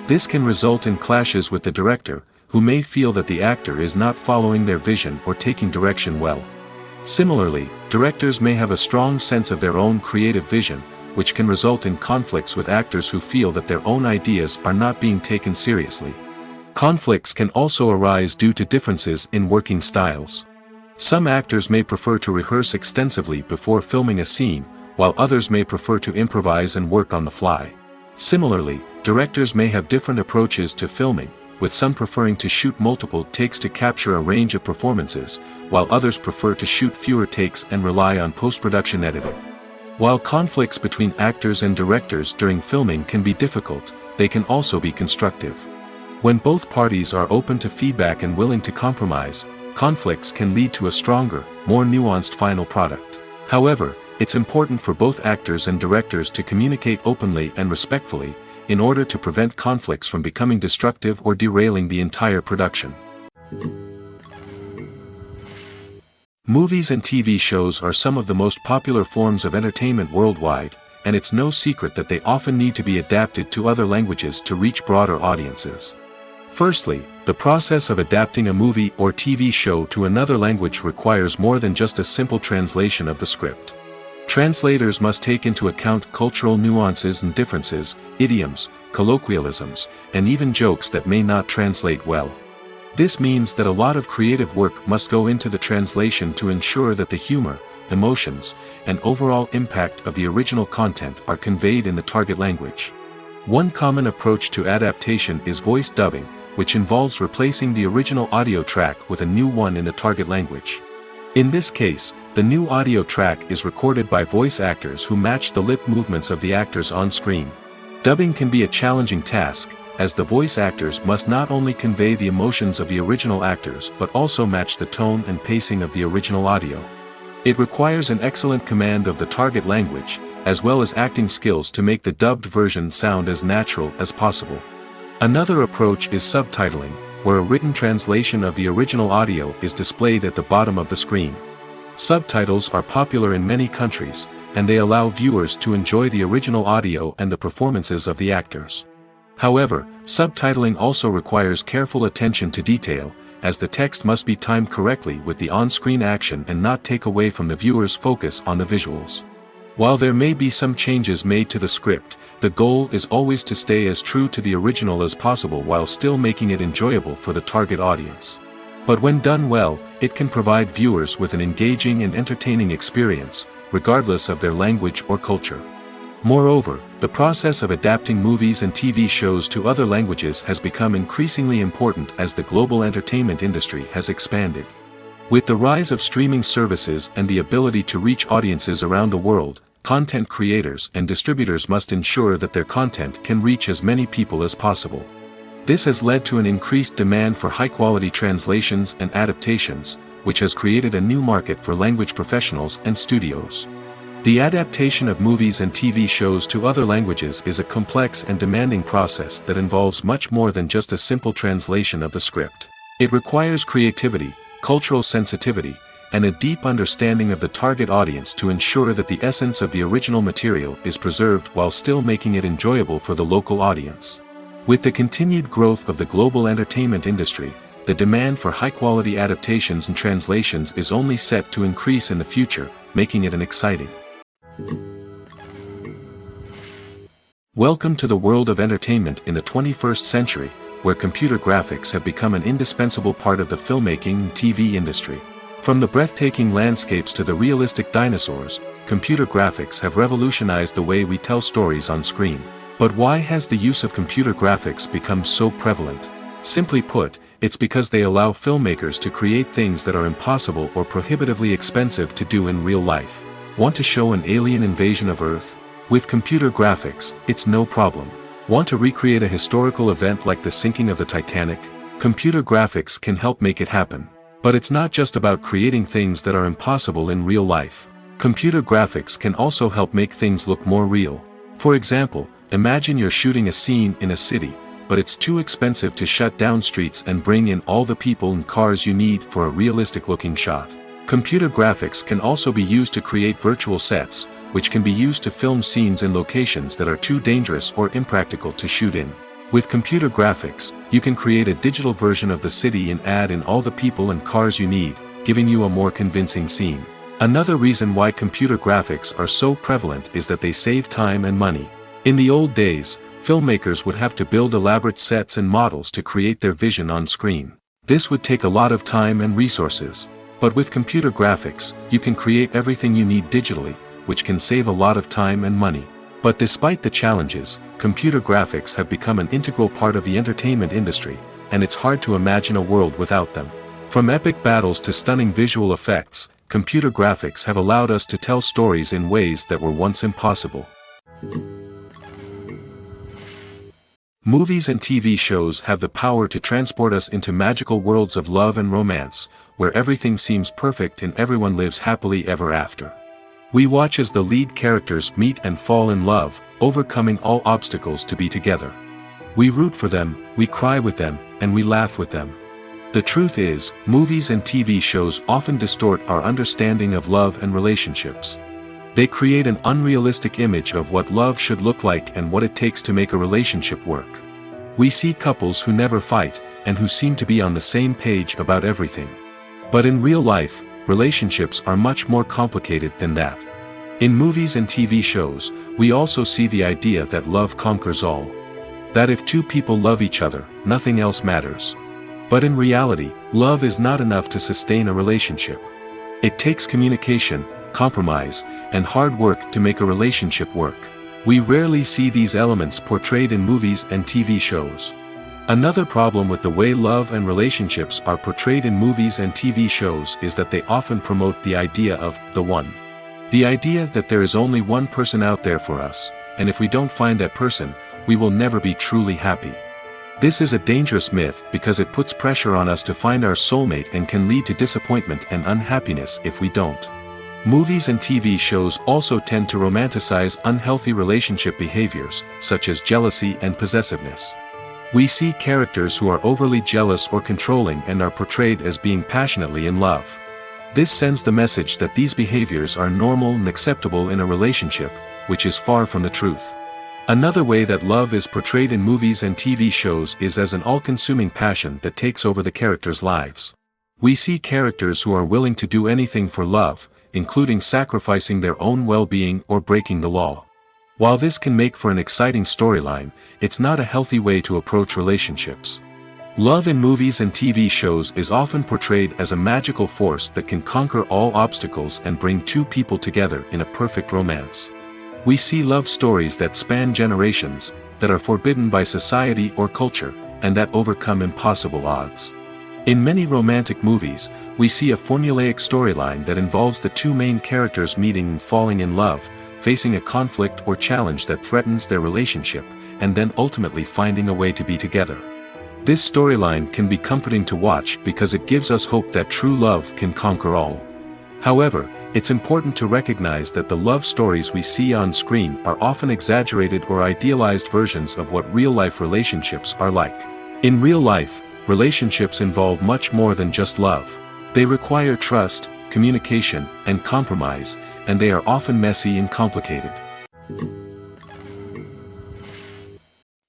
This can result in clashes with the director, who may feel that the actor is not following their vision or taking direction well. Similarly, directors may have a strong sense of their own creative vision, which can result in conflicts with actors who feel that their own ideas are not being taken seriously. Conflicts can also arise due to differences in working styles. Some actors may prefer to rehearse extensively before filming a scene, while others may prefer to improvise and work on the fly. Similarly, directors may have different approaches to filming, with some preferring to shoot multiple takes to capture a range of performances, while others prefer to shoot fewer takes and rely on post-production editing. While conflicts between actors and directors during filming can be difficult, they can also be constructive. When both parties are open to feedback and willing to compromise, conflicts can lead to a stronger, more nuanced final product. However, it's important for both actors and directors to communicate openly and respectfully, in order to prevent conflicts from becoming destructive or derailing the entire production. Movies and TV shows are some of the most popular forms of entertainment worldwide, and it's no secret that they often need to be adapted to other languages to reach broader audiences. Firstly, the process of adapting a movie or TV show to another language requires more than just a simple translation of the script. Translators must take into account cultural nuances and differences, idioms, colloquialisms, and even jokes that may not translate well. This means that a lot of creative work must go into the translation to ensure that the humor, emotions, and overall impact of the original content are conveyed in the target language. One common approach to adaptation is voice dubbing, which involves replacing the original audio track with a new one in the target language. In this case, the new audio track is recorded by voice actors who match the lip movements of the actors on screen. Dubbing can be a challenging task, as the voice actors must not only convey the emotions of the original actors but also match the tone and pacing of the original audio. It requires an excellent command of the target language, as well as acting skills to make the dubbed version sound as natural as possible. Another approach is subtitling, where a written translation of the original audio is displayed at the bottom of the screen. Subtitles are popular in many countries, and they allow viewers to enjoy the original audio and the performances of the actors. However, subtitling also requires careful attention to detail, as the text must be timed correctly with the on-screen action and not take away from the viewer's focus on the visuals. While there may be some changes made to the script, the goal is always to stay as true to the original as possible while still making it enjoyable for the target audience. But when done well, it can provide viewers with an engaging and entertaining experience, regardless of their language or culture. Moreover, the process of adapting movies and TV shows to other languages has become increasingly important as the global entertainment industry has expanded. With the rise of streaming services and the ability to reach audiences around the world, content creators and distributors must ensure that their content can reach as many people as possible. This has led to an increased demand for high-quality translations and adaptations, which has created a new market for language professionals and studios. The adaptation of movies and TV shows to other languages is a complex and demanding process that involves much more than just a simple translation of the script. It requires creativity, cultural sensitivity, and a deep understanding of the target audience to ensure that the essence of the original material is preserved while still making it enjoyable for the local audience. With the continued growth of the global entertainment industry, the demand for high-quality adaptations and translations is only set to increase in the future, making it exciting. Welcome to the world of entertainment in the 21st century, where computer graphics have become an indispensable part of the filmmaking and TV industry. From the breathtaking landscapes to the realistic dinosaurs, computer graphics have revolutionized the way we tell stories on screen. But why has the use of computer graphics become so prevalent? Simply put, it's because they allow filmmakers to create things that are impossible or prohibitively expensive to do in real life. Want to show an alien invasion of Earth? With computer graphics, it's no problem. Want to recreate a historical event like the sinking of the Titanic? Computer graphics can help make it happen. But it's not just about creating things that are impossible in real life. Computer graphics can also help make things look more real. For example, imagine you're shooting a scene in a city, but it's too expensive to shut down streets and bring in all the people and cars you need for a realistic-looking shot. Computer graphics can also be used to create virtual sets, which can be used to film scenes in locations that are too dangerous or impractical to shoot in. With computer graphics, you can create a digital version of the city and add in all the people and cars you need, giving you a more convincing scene. Another reason why computer graphics are so prevalent is that they save time and money. In the old days, filmmakers would have to build elaborate sets and models to create their vision on screen. This would take a lot of time and resources. But with computer graphics, you can create everything you need digitally, which can save a lot of time and money. But despite the challenges, computer graphics have become an integral part of the entertainment industry, and it's hard to imagine a world without them. From epic battles to stunning visual effects, computer graphics have allowed us to tell stories in ways that were once impossible. Movies and TV shows have the power to transport us into magical worlds of love and romance, where everything seems perfect and everyone lives happily ever after. We watch as the lead characters meet and fall in love, overcoming all obstacles to be together. We root for them, we cry with them, and we laugh with them. The truth is, movies and TV shows often distort our understanding of love and relationships. They create an unrealistic image of what love should look like and what it takes to make a relationship work. We see couples who never fight, and who seem to be on the same page about everything. But in real life, relationships are much more complicated than that. In movies and TV shows, we also see the idea that love conquers all. That if two people love each other, nothing else matters. But in reality, love is not enough to sustain a relationship. It takes communication, compromise, and hard work to make a relationship work. We rarely see these elements portrayed in movies and TV shows. Another problem with the way love and relationships are portrayed in movies and TV shows is that they often promote the idea of the one. The idea that there is only one person out there for us, and if we don't find that person, we will never be truly happy. This is a dangerous myth because it puts pressure on us to find our soulmate and can lead to disappointment and unhappiness if we don't. Movies and TV shows also tend to romanticize unhealthy relationship behaviors, such as jealousy and possessiveness. We see characters who are overly jealous or controlling and are portrayed as being passionately in love. This sends the message that these behaviors are normal and acceptable in a relationship, which is far from the truth. Another way that love is portrayed in movies and TV shows is as an all-consuming passion that takes over the characters' lives. We see characters who are willing to do anything for love, including sacrificing their own well-being or breaking the law. While this can make for an exciting storyline, it's not a healthy way to approach relationships. Love in movies and TV shows is often portrayed as a magical force that can conquer all obstacles and bring two people together in a perfect romance. We see love stories that span generations, that are forbidden by society or culture, and that overcome impossible odds. In many romantic movies, we see a formulaic storyline that involves the two main characters meeting and falling in love, facing a conflict or challenge that threatens their relationship, and then ultimately finding a way to be together. This storyline can be comforting to watch because it gives us hope that true love can conquer all. However, it's important to recognize that the love stories we see on screen are often exaggerated or idealized versions of what real-life relationships are like. In real life, relationships involve much more than just love. They require trust, communication, and compromise, and they are often messy and complicated.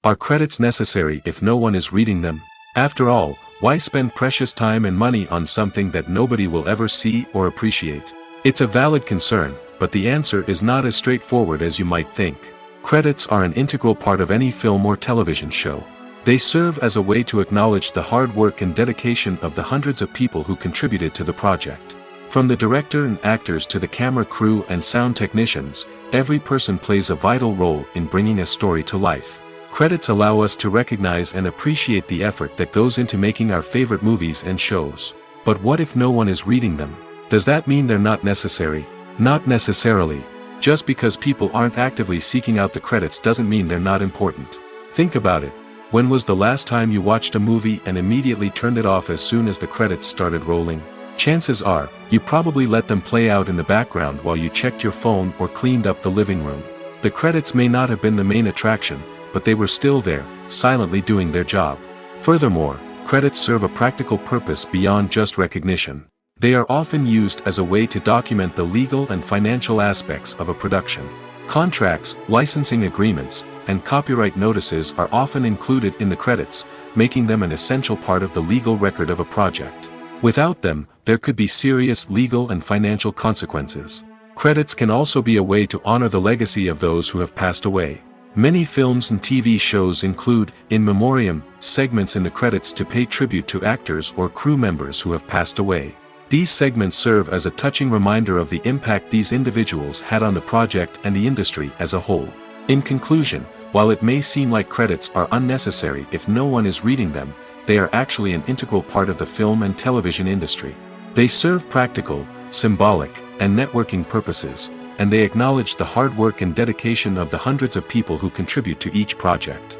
Are credits necessary if no one is reading them? After all, why spend precious time and money on something that nobody will ever see or appreciate? It's a valid concern, but the answer is not as straightforward as you might think. Credits are an integral part of any film or television show. They serve as a way to acknowledge the hard work and dedication of the hundreds of people who contributed to the project. From the director and actors to the camera crew and sound technicians, every person plays a vital role in bringing a story to life. Credits allow us to recognize and appreciate the effort that goes into making our favorite movies and shows. But what if no one is reading them? Does that mean they're not necessary? Not necessarily. Just because people aren't actively seeking out the credits doesn't mean they're not important. Think about it. When was the last time you watched a movie and immediately turned it off as soon as the credits started rolling? Chances are, you probably let them play out in the background while you checked your phone or cleaned up the living room. The credits may not have been the main attraction, but they were still there, silently doing their job. Furthermore, credits serve a practical purpose beyond just recognition. They are often used as a way to document the legal and financial aspects of a production. Contracts, licensing agreements, and copyright notices are often included in the credits, making them an essential part of the legal record of a project. Without them, there could be serious legal and financial consequences. Credits can also be a way to honor the legacy of those who have passed away. Many films and TV shows include, in memoriam, segments in the credits to pay tribute to actors or crew members who have passed away. These segments serve as a touching reminder of the impact these individuals had on the project and the industry as a whole. In conclusion, while it may seem like credits are unnecessary if no one is reading them, they are actually an integral part of the film and television industry. They serve practical, symbolic, and networking purposes, and they acknowledge the hard work and dedication of the hundreds of people who contribute to each project.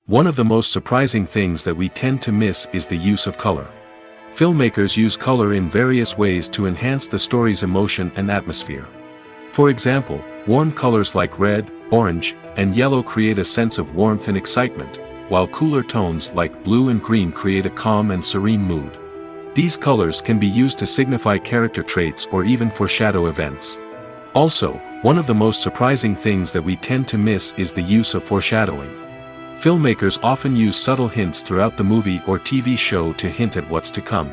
One of the most surprising things that we tend to miss is the use of color. Filmmakers use color in various ways to enhance the story's emotion and atmosphere. For example, warm colors like red, orange, and yellow create a sense of warmth and excitement, while cooler tones like blue and green create a calm and serene mood. These colors can be used to signify character traits or even foreshadow events. Also, one of the most surprising things that we tend to miss is the use of foreshadowing. Filmmakers often use subtle hints throughout the movie or TV show to hint at what's to come.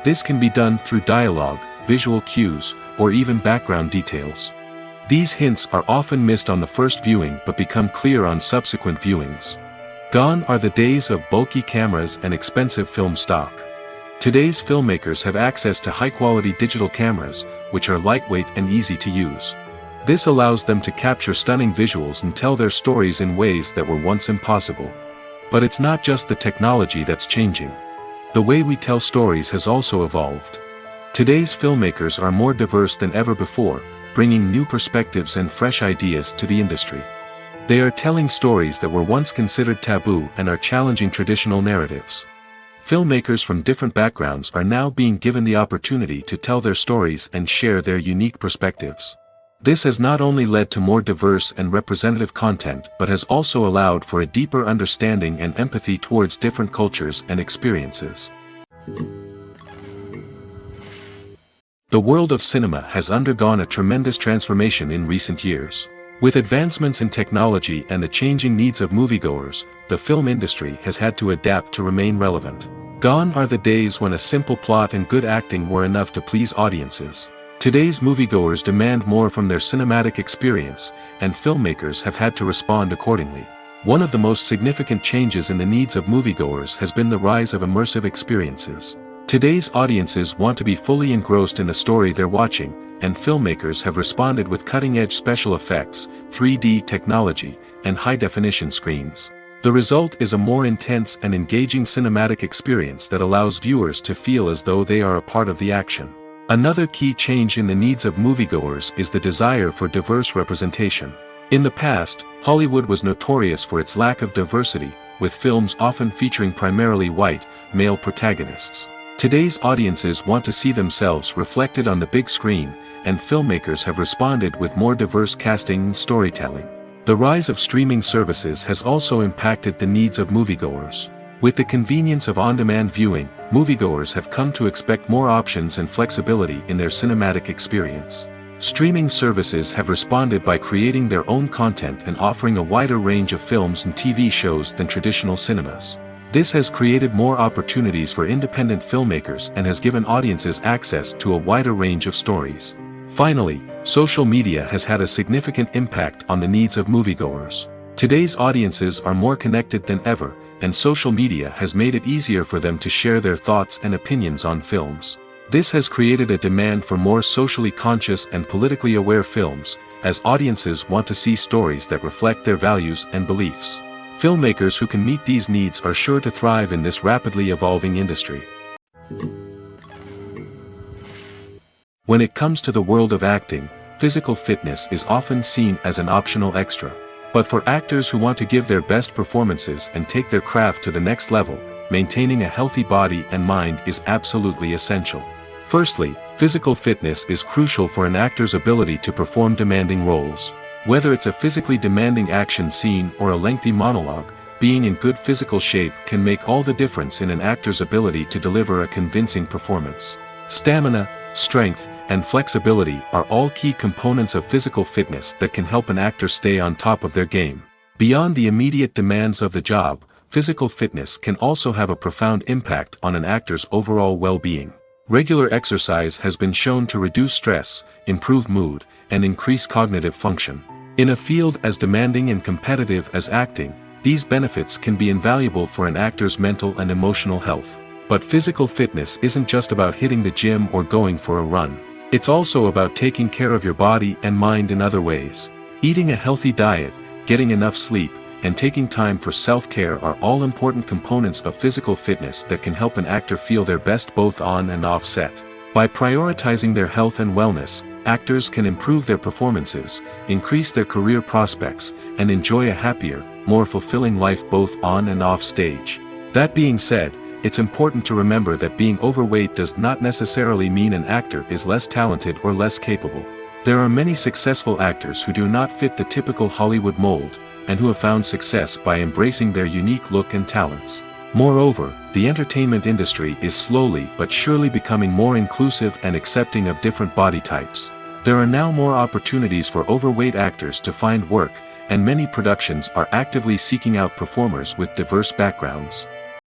This can be done through dialogue, visual cues, or even background details. These hints are often missed on the first viewing but become clear on subsequent viewings. Gone are the days of bulky cameras and expensive film stock. Today's filmmakers have access to high-quality digital cameras, which are lightweight and easy to use. This allows them to capture stunning visuals and tell their stories in ways that were once impossible. But it's not just the technology that's changing. The way we tell stories has also evolved. Today's filmmakers are more diverse than ever before, bringing new perspectives and fresh ideas to the industry. They are telling stories that were once considered taboo and are challenging traditional narratives. Filmmakers from different backgrounds are now being given the opportunity to tell their stories and share their unique perspectives. This has not only led to more diverse and representative content but has also allowed for a deeper understanding and empathy towards different cultures and experiences. The world of cinema has undergone a tremendous transformation in recent years. With advancements in technology and the changing needs of moviegoers, the film industry has had to adapt to remain relevant. Gone are the days when a simple plot and good acting were enough to please audiences. Today's moviegoers demand more from their cinematic experience, and filmmakers have had to respond accordingly. One of the most significant changes in the needs of moviegoers has been the rise of immersive experiences. Today's audiences want to be fully engrossed in the story they're watching, and filmmakers have responded with cutting-edge special effects, 3D technology, and high-definition screens. The result is a more intense and engaging cinematic experience that allows viewers to feel as though they are a part of the action. Another key change in the needs of moviegoers is the desire for diverse representation. In the past, Hollywood was notorious for its lack of diversity, with films often featuring primarily white, male protagonists. Today's audiences want to see themselves reflected on the big screen, and filmmakers have responded with more diverse casting and storytelling. The rise of streaming services has also impacted the needs of moviegoers. With the convenience of on-demand viewing, moviegoers have come to expect more options and flexibility in their cinematic experience. Streaming services have responded by creating their own content and offering a wider range of films and TV shows than traditional cinemas. This has created more opportunities for independent filmmakers and has given audiences access to a wider range of stories. Finally, social media has had a significant impact on the needs of moviegoers. Today's audiences are more connected than ever, and social media has made it easier for them to share their thoughts and opinions on films. This has created a demand for more socially conscious and politically aware films, as audiences want to see stories that reflect their values and beliefs. Filmmakers who can meet these needs are sure to thrive in this rapidly evolving industry. When it comes to the world of acting, physical fitness is often seen as an optional extra. But for actors who want to give their best performances and take their craft to the next level, maintaining a healthy body and mind is absolutely essential. Firstly, physical fitness is crucial for an actor's ability to perform demanding roles. Whether it's a physically demanding action scene or a lengthy monologue, being in good physical shape can make all the difference in an actor's ability to deliver a convincing performance. Stamina, strength, and flexibility are all key components of physical fitness that can help an actor stay on top of their game. Beyond the immediate demands of the job, physical fitness can also have a profound impact on an actor's overall well-being. Regular exercise has been shown to reduce stress, improve mood, and increase cognitive function. In a field as demanding and competitive as acting, these benefits can be invaluable for an actor's mental and emotional health. But physical fitness isn't just about hitting the gym or going for a run. It's also about taking care of your body and mind in other ways. Eating a healthy diet, getting enough sleep, and taking time for self-care are all important components of physical fitness that can help an actor feel their best both on and off set. By prioritizing their health and wellness, actors can improve their performances, increase their career prospects, and enjoy a happier, more fulfilling life both on and off stage. That being said, it's important to remember that being overweight does not necessarily mean an actor is less talented or less capable. There are many successful actors who do not fit the typical Hollywood mold, and who have found success by embracing their unique look and talents. Moreover, the entertainment industry is slowly but surely becoming more inclusive and accepting of different body types. There are now more opportunities for overweight actors to find work, and many productions are actively seeking out performers with diverse backgrounds.